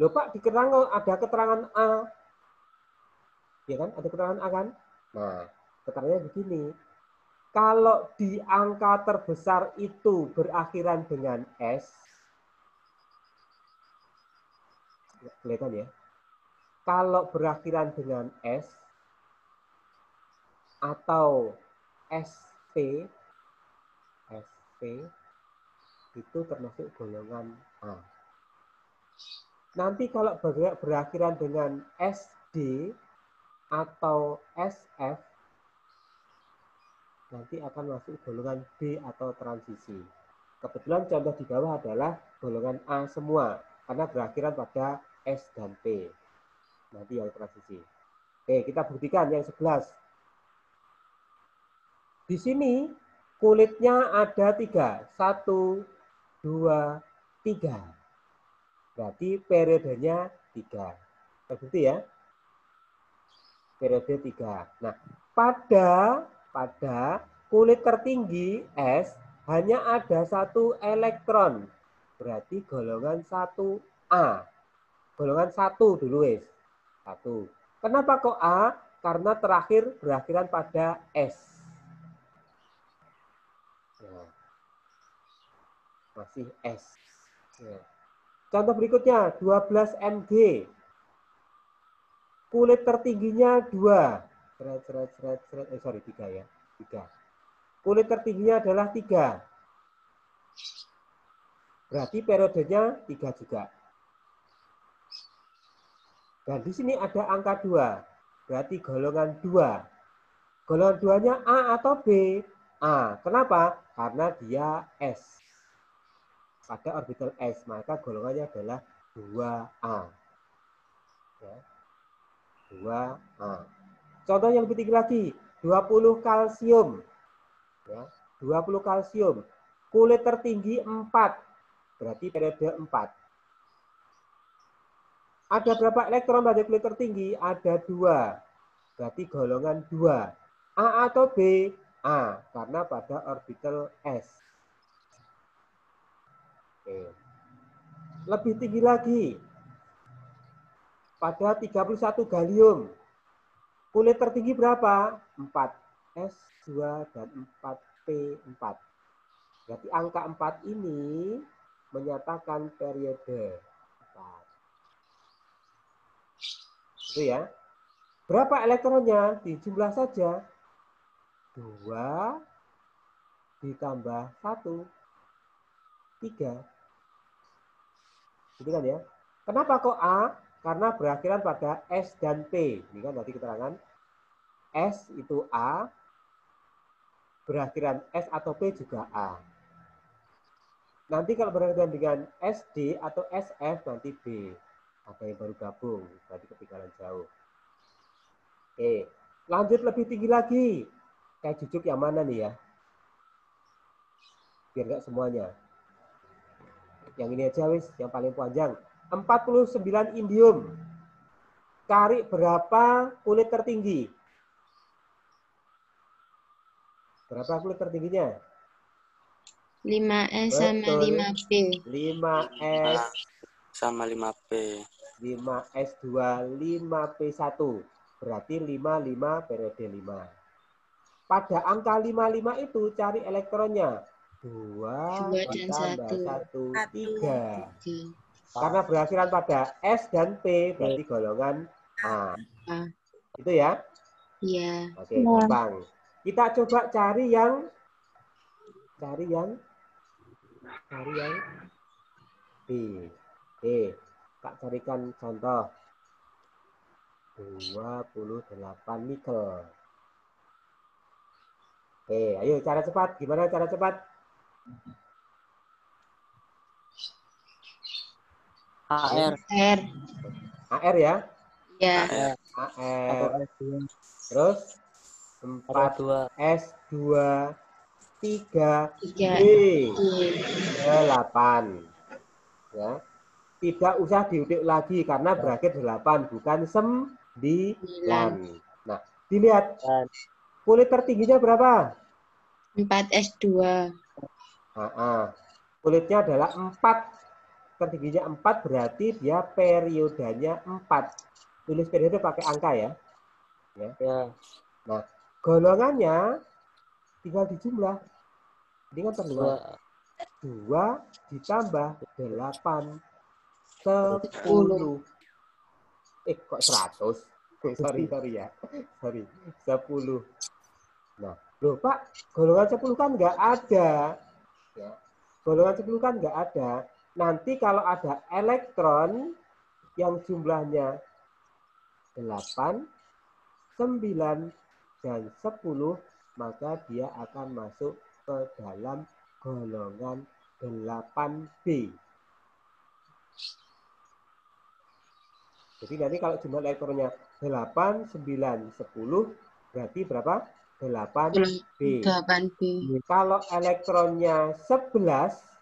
Loh Pak, ada keterangan A. Ya kan, ada keterangan A kan? Nah, keterangannya begini. Kalau di angka terbesar itu berakhiran dengan S, kelihatan ya. Kalau berakhiran dengan S atau SP itu termasuk golongan A. Nanti kalau berakhiran dengan SD atau SF, nanti akan masuk golongan B atau transisi. Kebetulan contoh di bawah adalah golongan A semua, karena berakhiran pada S dan P. Nanti yang transisi. Oke, kita buktikan yang 11. Di sini kulitnya ada 3. 1, 2, 3. Berarti periodenya 3. Terbukti ya? Periode 3. Nah, pada kulit tertinggi S hanya ada 1 elektron. Berarti golongan 1A. Golongan 1 dulu wes. 1. Kenapa kok A? Karena terakhir berakhiran pada S. Nah, masih S. Nah. Contoh berikutnya 12 Mg. Kulit tertingginya 2. 3 ya. 3. Kulit tertingginya adalah 3. Berarti periodenya 3 juga. Dan di sini ada angka 2. Berarti golongan 2. Golongan 2-nya A atau B? A. Kenapa? Karena dia S. Pada orbital S, maka golongannya adalah 2A. Ya. 2A. Contoh yang lebih tinggi lagi, 20 kalsium. Ya. 20 kalsium. Kulit tertinggi 4. Berarti periode 4. Ada berapa elektron pada kulit tertinggi? Ada 2. Berarti golongan 2. A atau B? A, karena pada orbital S. Oke. Lebih tinggi lagi. Pada 31 gallium. Kulit tertinggi berapa? 4. S2 dan 4P4. Berarti angka 4 ini menyatakan periode 4. Itu ya. Berapa elektronnya? Dijumlah saja. 2 ditambah 1. 3. Gitu kan ya. Kenapa kok A? Karena berakhiran pada S dan P. Ini kan tadi keterangan. S itu A. Berakhiran S atau P juga A. Nanti kalau berakhiran dengan SD atau SF nanti B. Ada yang baru gabung. Berarti ketinggalan jauh. Oke. Lanjut lebih tinggi lagi. Kayak jujuk yang mana nih ya? Biar nggak semuanya. Yang ini aja wis, yang paling panjang. 49 indium. Cari berapa kulit tertinggi? Berapa kulit tertingginya? 5S sama Betul. 5P. 5S Sama 5P. 5S2 5P1. Berarti 55 periode 5. Pada angka 55 itu cari elektronnya. 2 2 dan ditambah 1. 1, 3. Oke. Karena berakhiran pada S dan P, berarti golongan A. A. Itu ya? Iya. Oke, gampang. Kita coba cari yang B. Oke, Kak carikan contoh. 28 nikel. Oke, ayo cara cepat. Gimana cara cepat? AR. R. AR ya? Ya. AR. Terus 4S2 3 3. B 8. Ya. Tidak usah diudik lagi karena berakhir 8 bukan 9. Nah, dilihat kulit tertingginya berapa? 4S2. Kulitnya adalah 4. Tertingginya 4 berarti dia periodenya 4. Tulis periode pakai angka ya. Nah, golongannya tinggal dijumlah. Ini kan terluar. 2 ditambah 8. 10. Kok 100? Sorry ya. Sorry. 10. Nah, loh Pak, golongan 10 kan nggak ada. Ya. Golongan 10 kan nggak ada. Nanti kalau ada elektron yang jumlahnya 8, 9, dan 10, maka dia akan masuk ke dalam golongan 8B. Jadi nanti kalau jumlah elektronnya 8, 9, 10, berarti berapa? 8B. 8B. Kalau elektronnya 11,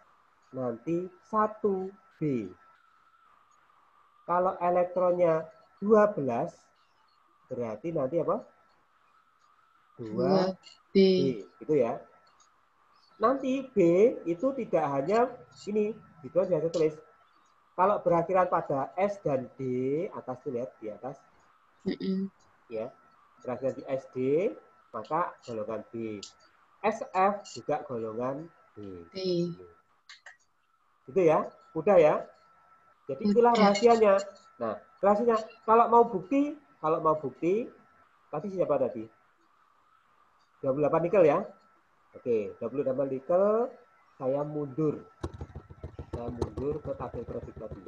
nanti 1B. Kalau elektronnya 12, berarti nanti apa? 2B. Gitu ya. Nanti B itu tidak hanya ini, itu aja saya tulis. Kalau berakhiran pada S dan D, atas tuh lihat di atas. Ya, berakhiran di SD, maka golongan B. SF juga golongan B. Itu ya, mudah ya. Jadi itulah rahasianya. Nah, rahasianya kalau mau bukti, tadi siapa tadi? 28 nikel ya. Oke, 28 nikel, saya mundur ke tabel grafik tadi.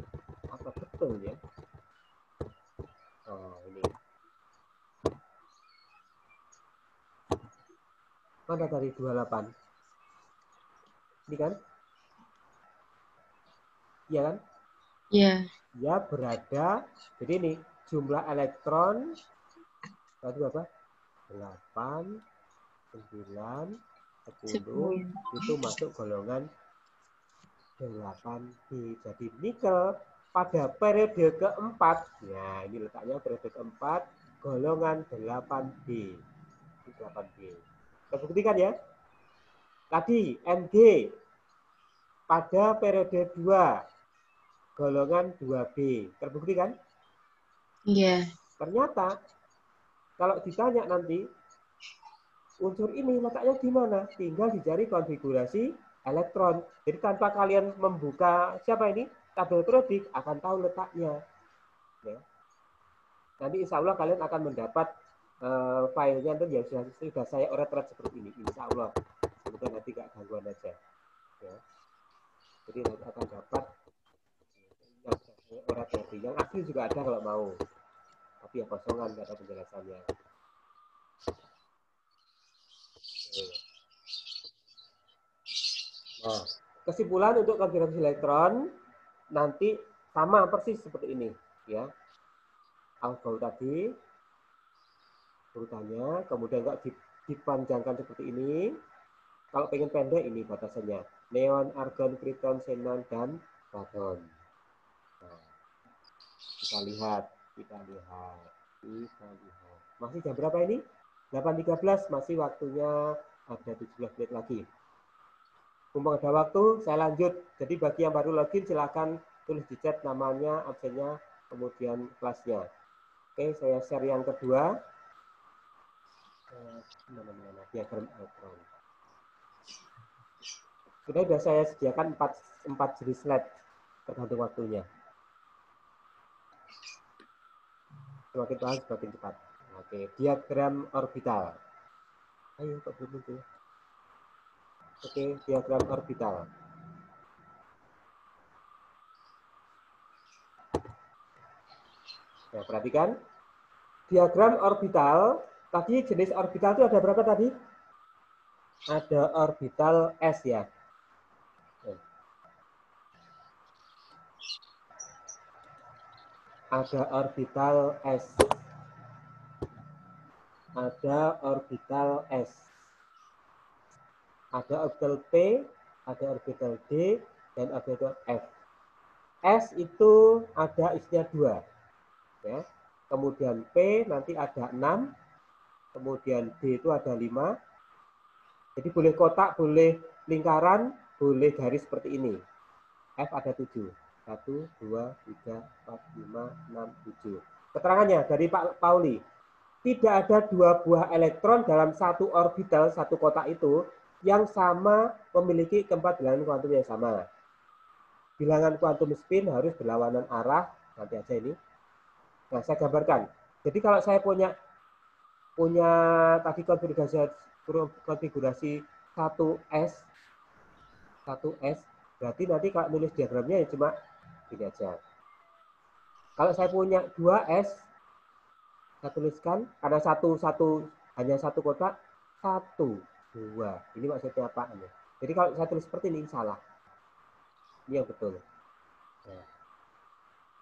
Apa betul ya? Nah, ini. Mana tadi 28? Ini kan? Iya kan? Iya. Ya berada, jadi ini jumlah elektron tadi apa? 8, 9, 10 itu masuk golongan 8B. Jadi nikel pada periode keempat, ya ini letaknya periode keempat, golongan 8B. Ini 8B. Kita buktikan ya. Tadi Mg pada periode 2, golongan 2B. Terbukti kan? Iya. Ternyata kalau ditanya nanti unsur ini letaknya di mana? Tinggal dicari konfigurasi elektron. Jadi tanpa kalian membuka siapa ini? Tabel periodik akan tahu letaknya. Ya. Nanti insya Allah kalian akan mendapat filenya itu yang sudah saya oret-oret seperti ini. Insya Allah. Semoga nanti gak gangguan aja. Ya. Jadi nanti akan dapat oret-oret. Yang asli juga ada kalau mau. Tapi ya kosongan, nggak ada penjelasannya. Nah, kesimpulan untuk konfigurasi elektron nanti sama persis seperti ini, ya. Alkohol tadi urutannya, kemudian nggak dipanjangkan seperti ini. Kalau pengen pendek ini batasannya neon, argon, kriton, xenon, dan radon. Nah, kita lihat. Masih jam berapa ini? 8.13, masih waktunya ada 17 menit lagi. Mumpung ada waktu, saya lanjut. Jadi bagi yang baru login, silakan tulis di chat namanya, absennya, kemudian kelasnya. Oke, saya share yang kedua. Diagram elektron. Sudah saya sediakan 4 jenis slide, tergantung waktunya. Semakin paham, semakin cepat. Oke, diagram orbital. Ayo, kok belum muncul? Oke, diagram orbital. Nah, perhatikan. Diagram orbital, tadi jenis orbital itu ada berapa tadi? Ada orbital S ya. Ada orbital S. Ada orbital S. Ada orbital P, ada orbital D, dan orbital F. S itu ada isinya 2. Ya. Kemudian P nanti ada 6. Kemudian D itu ada 5. Jadi boleh kotak, boleh lingkaran, boleh garis seperti ini. F ada 7. 1, 2, 3, 4, 5, 6, 7. Keterangannya dari Pak Pauli. Tidak ada 2 buah elektron dalam satu orbital, satu kotak itu, yang sama memiliki keempat bilangan kuantum yang sama. Bilangan kuantum spin harus berlawanan arah. Nanti aja ini. Nah, saya gambarkan. Jadi kalau saya punya tadi konfigurasi 1S, berarti nanti kalau nulis diagramnya ya cuma ini aja. Kalau saya punya 2S, saya tuliskan, karena hanya satu kotak, 1, 2. Ini maksudnya apa? Jadi kalau saya tulis seperti ini, salah. Ini yang betul. Nah,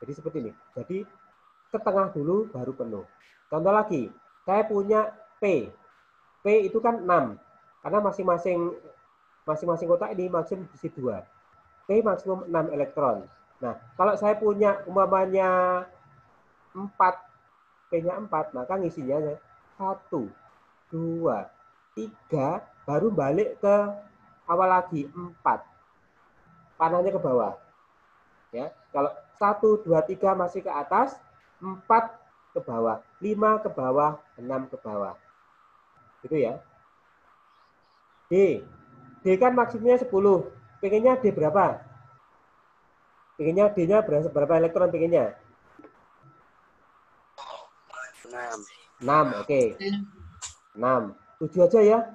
jadi seperti ini. Jadi setengah dulu, baru penuh. Contoh lagi, saya punya P. P itu kan 6. Karena masing-masing kotak ini maksimum isi 2. P maksimum 6 elektron. Nah, kalau saya punya umpamanya 4, P-nya 4, maka ngisinya 1, 2, 3, baru balik ke awal lagi, 4. Panahnya ke bawah. Ya, kalau 1, 2, 3 masih ke atas, 4 ke bawah, 5 ke bawah, 6 ke bawah. Gitu ya. D. D kan maksimumnya 10. Pengennya D berapa? Pengennya D-nya berapa elektron pengennya? 6, oke. 6. 7 aja ya.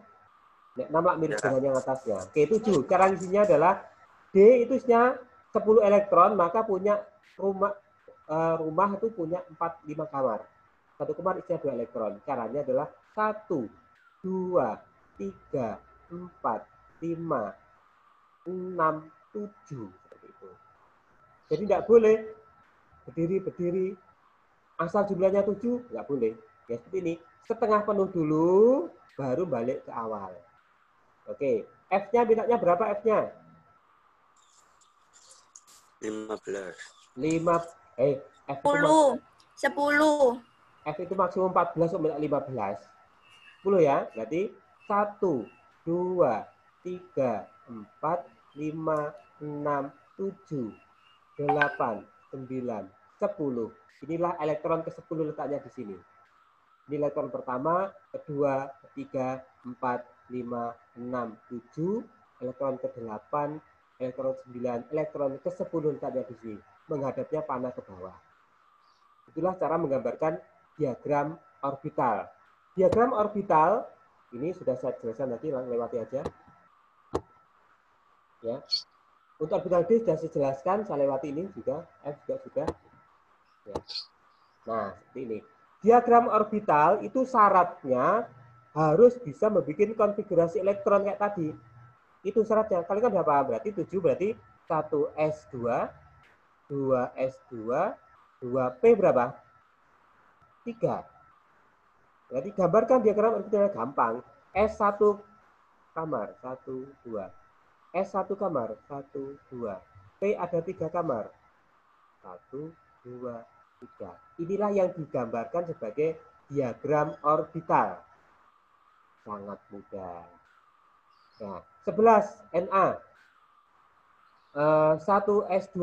6 lah mirip dengan yang atasnya. Oke, 7. Cara ngisinya adalah D itu isinya 10 elektron, maka punya rumah itu punya 5 kamar. Satu kamar isinya 2 elektron. Caranya adalah 1, 2, 3, 4, 5, 6, 7. Seperti itu. Jadi tidak boleh berdiri, asal jumlahnya 7, nggak boleh. Ya seperti ini, setengah penuh dulu, baru balik ke awal. Oke, F-nya mintanya berapa F-nya? 15. 5, F itu 10. F itu maksimum 14 sampai 15. 10 ya, berarti 1, 2, 3, 4, 5, 6, 7, 8, 9, 10. Inilah elektron ke-10 letaknya di sini. Ini elektron pertama, kedua, ketiga, 4, 5, 6, 7, elektron ke-8, elektron 9, elektron ke-10 letaknya di sini. Menghadapnya panah ke bawah. Itulah cara menggambarkan diagram orbital. Diagram orbital, ini sudah saya jelaskan tadi, lewati aja. Ya. Untuk orbital D sudah saya jelaskan, saya lewati ini juga, F juga sudah. Ya. Nah, seperti ini. Diagram orbital itu syaratnya harus bisa membuat konfigurasi elektron kayak tadi. Itu syaratnya. Kali kan berapa? Berarti 7, berarti 1s2, 2s2, 2p berapa? 3. Berarti gambarkan diagram orbital gampang. S1 kamar, 1, 2. S1 kamar, 1, 2. P ada 3 kamar. 1, 2, 3. Inilah yang digambarkan sebagai diagram orbital. Sangat mudah. Nah, 11 Na. 1s2,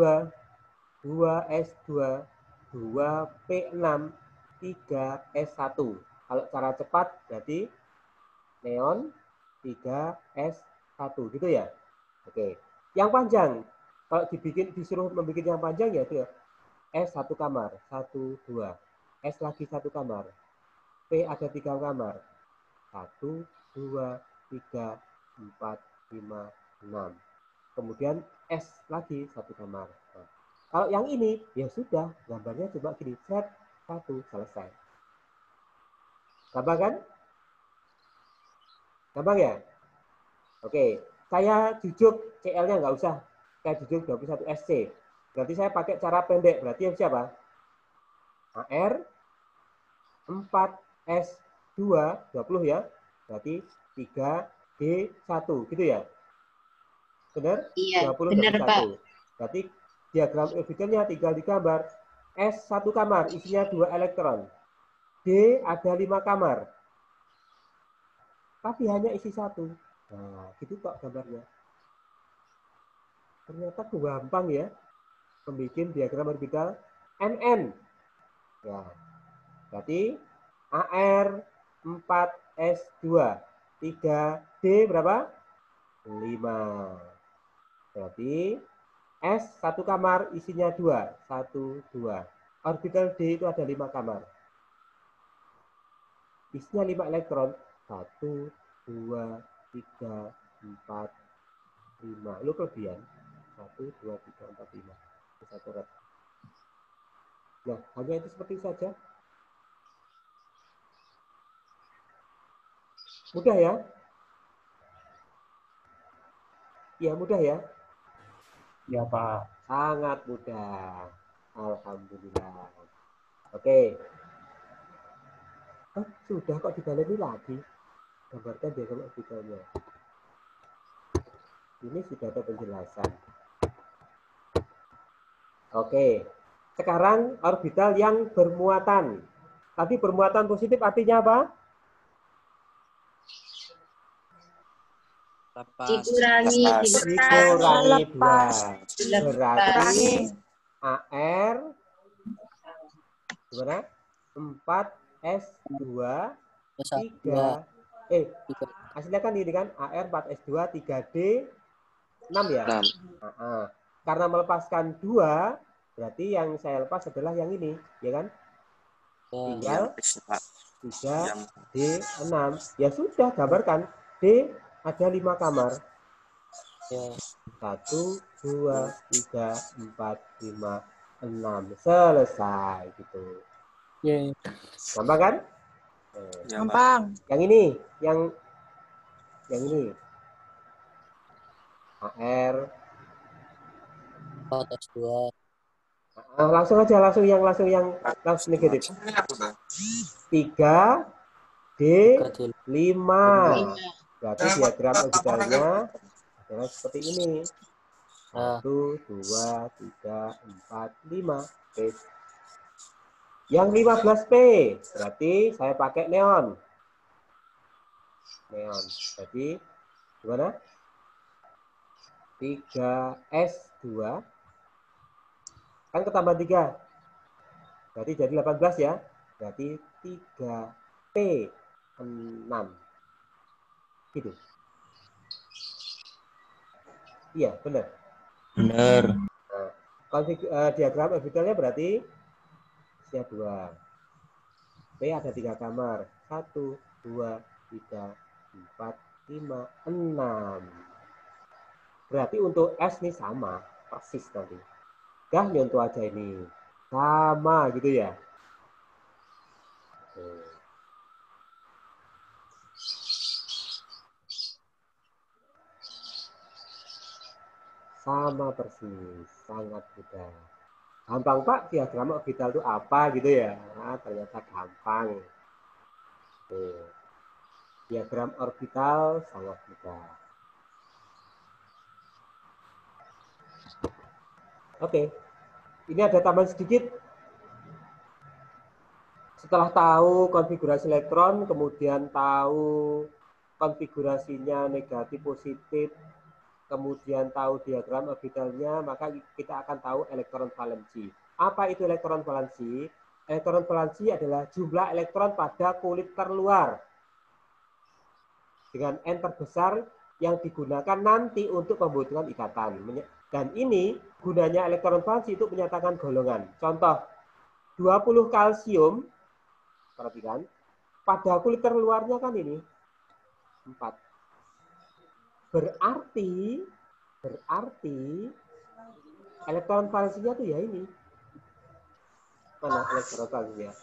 2s2, 2p6, 3s1. Kalau cara cepat berarti neon 3s1 gitu ya. Oke. Yang panjang kalau disuruh membuat yang panjang ya itu ya. S1 kamar, 1, 2. S lagi 1 kamar. P ada 3 kamar. 1, 2, 3, 4, 5, 6. Kemudian S lagi 1 kamar. Nah, kalau yang ini, ya sudah, gambarnya cuma gini, set 1, selesai. Gampang kan? Gampang ya? Oke, saya jujuk CL-nya nggak usah. Saya jujuk 21 SC. Berarti saya pakai cara pendek. Berarti yang siapa? AR 4S2 20 ya. Berarti 3D1 gitu ya. Benar? Iya, 20 benar, Pak. 21. Berarti diagram orbitalnya tinggal digambar. S 1 kamar isinya 2 elektron. D ada 5 kamar. Tapi hanya isi 1. Nah, gitu kok gambarnya. Ternyata gampang ya membuat diagram orbital NN. Ya. Berarti AR 4S2 3D berapa? 5. Berarti S 1 kamar isinya 2. 1, 2. Orbital D itu ada 5 kamar. Isinya 5 elektron. 1, 2, 3, 4, 5. Lu kelebihan. 1, 2, 3, 4, 5. Bisa coret. Nah, hanya itu seperti saja. Mudah ya? Ya, mudah ya? Ya, Pak. Sangat mudah. Alhamdulillah. Oke. Sudah kok dibaleni lagi. Gambarkan diagram orbitalnya. Ini sudah ada penjelasan. Oke. Sekarang orbital yang bermuatan. Tadi bermuatan positif artinya apa? Dikurangi, Dikurangi 2. Berarti Lepas. AR gimana? 4S2 3 hasilnya kan ini kan AR 4S2 3D 6 ya? 6. Karena melepaskan 2 berarti yang saya lepas adalah yang ini, ya kan? Tinggal 3D6. Ya sudah, gambarkan. D ada 5 kamar. 1, 2, 3, 4, 5, 6. Selesai gitu. Gampang kan? Gampang. Yang ini, yang Yang ini. AR. S2. Langsung aja, langsung langsung negatif. 3 D 5. Berarti diagram orbitalnya adalah seperti ini. 1, 2, 3, 4, 5. Oke. Yang 15P, berarti saya pakai neon. Neon. Jadi, gimana? 3S2. Kan ketambah 3. Berarti jadi 18 ya. Berarti 3P6. Gitu. Iya, benar. Benar. Nah, diagram orbitalnya berarti usia 2. P ada 3 kamar. 1, 2, 3, 4, 5, 6. Berarti untuk S nih sama. Persis nanti. Dah nyontoh aja ini. Sama gitu ya. Sama persis. Sangat mudah. Gampang Pak, diagram orbital itu apa gitu ya? Nah, ternyata gampang. Diagram orbital sangat mudah. Oke, ini ada tambahan sedikit. Setelah tahu konfigurasi elektron, kemudian tahu konfigurasinya negatif, positif, kemudian tahu diagram orbitalnya, maka kita akan tahu elektron valensi. Apa itu elektron valensi? Elektron valensi adalah jumlah elektron pada kulit terluar dengan N terbesar yang digunakan nanti untuk pembentukan ikatan. Dan ini gunanya elektron valensi untuk menyatakan golongan. Contoh, 20 kalsium, perhatikan, pada kulit terluarnya kan ini 4. Berarti elektron valensinya tuh ya ini. Mana elektron valensinya?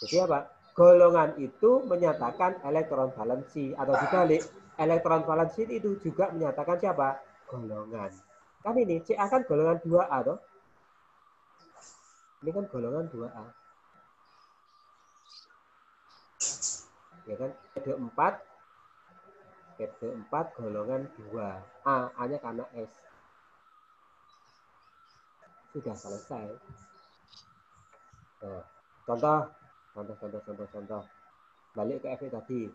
Jadi apa? Golongan itu menyatakan elektron valensi, atau dibalik, elektron valensi itu juga menyatakan siapa? Golongan. Kan ini Ca kan golongan 2A toh? Ini kan golongan 2A. Ya kan? P4 golongan 2. A-nya karena S. Sudah selesai. Nah, contoh. Balik ke Fe tadi.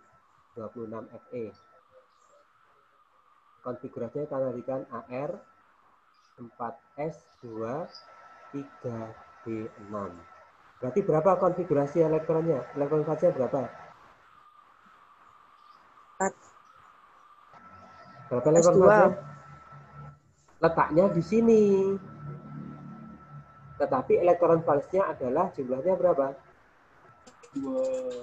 26 Fe. Konfigurasinya kita berikan AR 4S2 3B6. Berarti berapa konfigurasi elektronnya? Elektron valensinya berapa? 4. Berapa elektron valensinya? Letaknya di sini. Tetapi elektron valensinya adalah jumlahnya berapa? 2,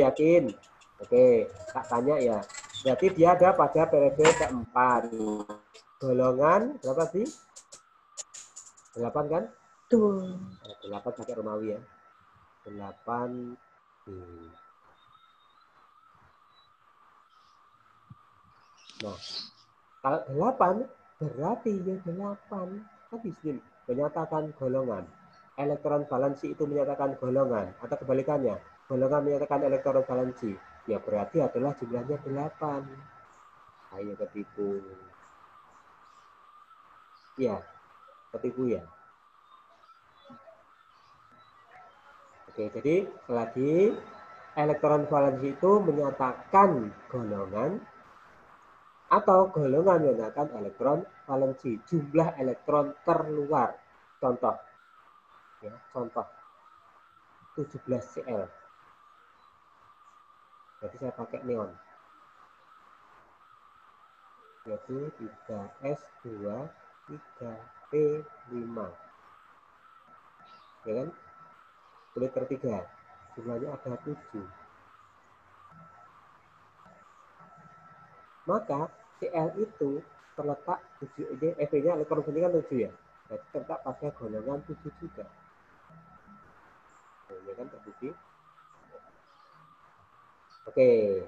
yakin? Oke, tak tanya ya. Berarti dia ada pada periode keempat. Golongan berapa sih? 8 kan? Tuh. 8 pakai Romawi ya. 8. Nah, kalau 8 berarti ya 8. Kan di sini menyatakan golongan. Elektron valensi itu menyatakan golongan. Atau kebalikannya, golongan menyatakan elektron valensi. Ya berarti adalah jumlahnya 8. Ayo ketipu. Ya, ketipu ya. Oke, jadi lagi elektron valensi itu menyatakan golongan atau golongan menyatakan elektron valensi, jumlah elektron terluar. Contoh, ya, contoh 17 Cl. Jadi saya pakai neon. Yaitu 3S2 3P5. Ya kan? Kulit ketiga, jumlahnya ada 7. Maka Cl itu terletak 7, Fe-nya elektron penting kan 7 ya. Jadi terletak pada golongan 7 juga. ya kan terbukti. Oke,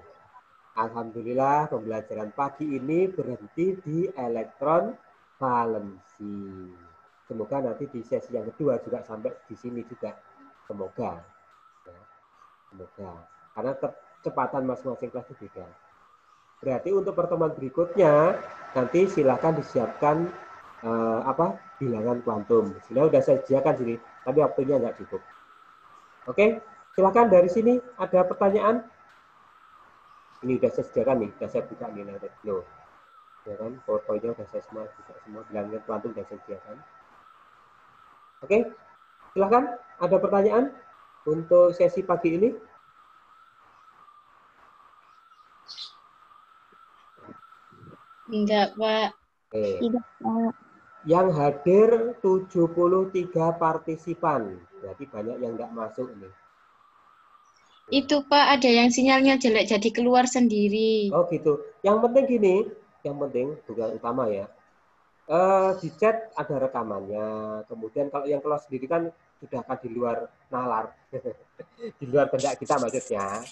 alhamdulillah pembelajaran pagi ini berhenti di elektron valensi. Semoga nanti di sesi yang kedua juga sampai di sini juga. Semoga. Ya, semoga. Karena kecepatan masing-masing kelas itu beda. Berarti untuk pertemuan berikutnya nanti silakan disiapkan bilangan kuantum. Sudah saya sediakan sini, tapi waktunya nggak cukup. Oke, silakan dari sini ada pertanyaan. Ini udah saya sediakan nih, udah saya buka nih loh. Ya kan, fotonya udah saya semua bilangan kuantum udah saya sediakan. Oke, silakan ada pertanyaan untuk sesi pagi ini. Enggak, Pak. Oke. Tidak, Pak. Yang hadir 73 partisipan. Berarti banyak yang nggak masuk nih. Itu, Pak, ada yang sinyalnya jelek jadi keluar sendiri. Oh gitu. Yang penting gini, yang penting bukan utama ya. Di chat ada rekamannya. Kemudian kalau yang keluar sendiri kan sudah akan di luar nalar. Di luar kehendak kita maksudnya.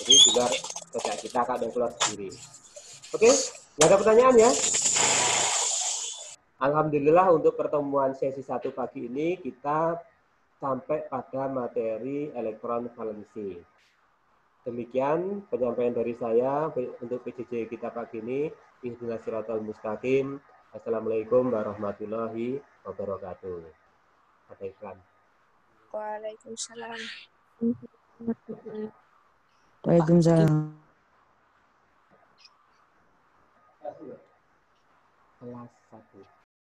Jadi di luar kehendak kita akan yang keluar sendiri. Oke, nggak ada pertanyaan ya? Alhamdulillah untuk pertemuan sesi 1 pagi ini kita sampai pada materi elektron valensi. Demikian penyampaian dari saya untuk PJJ kita pagi ini. Ihdinas siratal mustaqim. Assalamualaikum warahmatullahi wabarakatuh. Ada iklan. Waalaikumsalam. Waalaikumsalam. Kelas 1.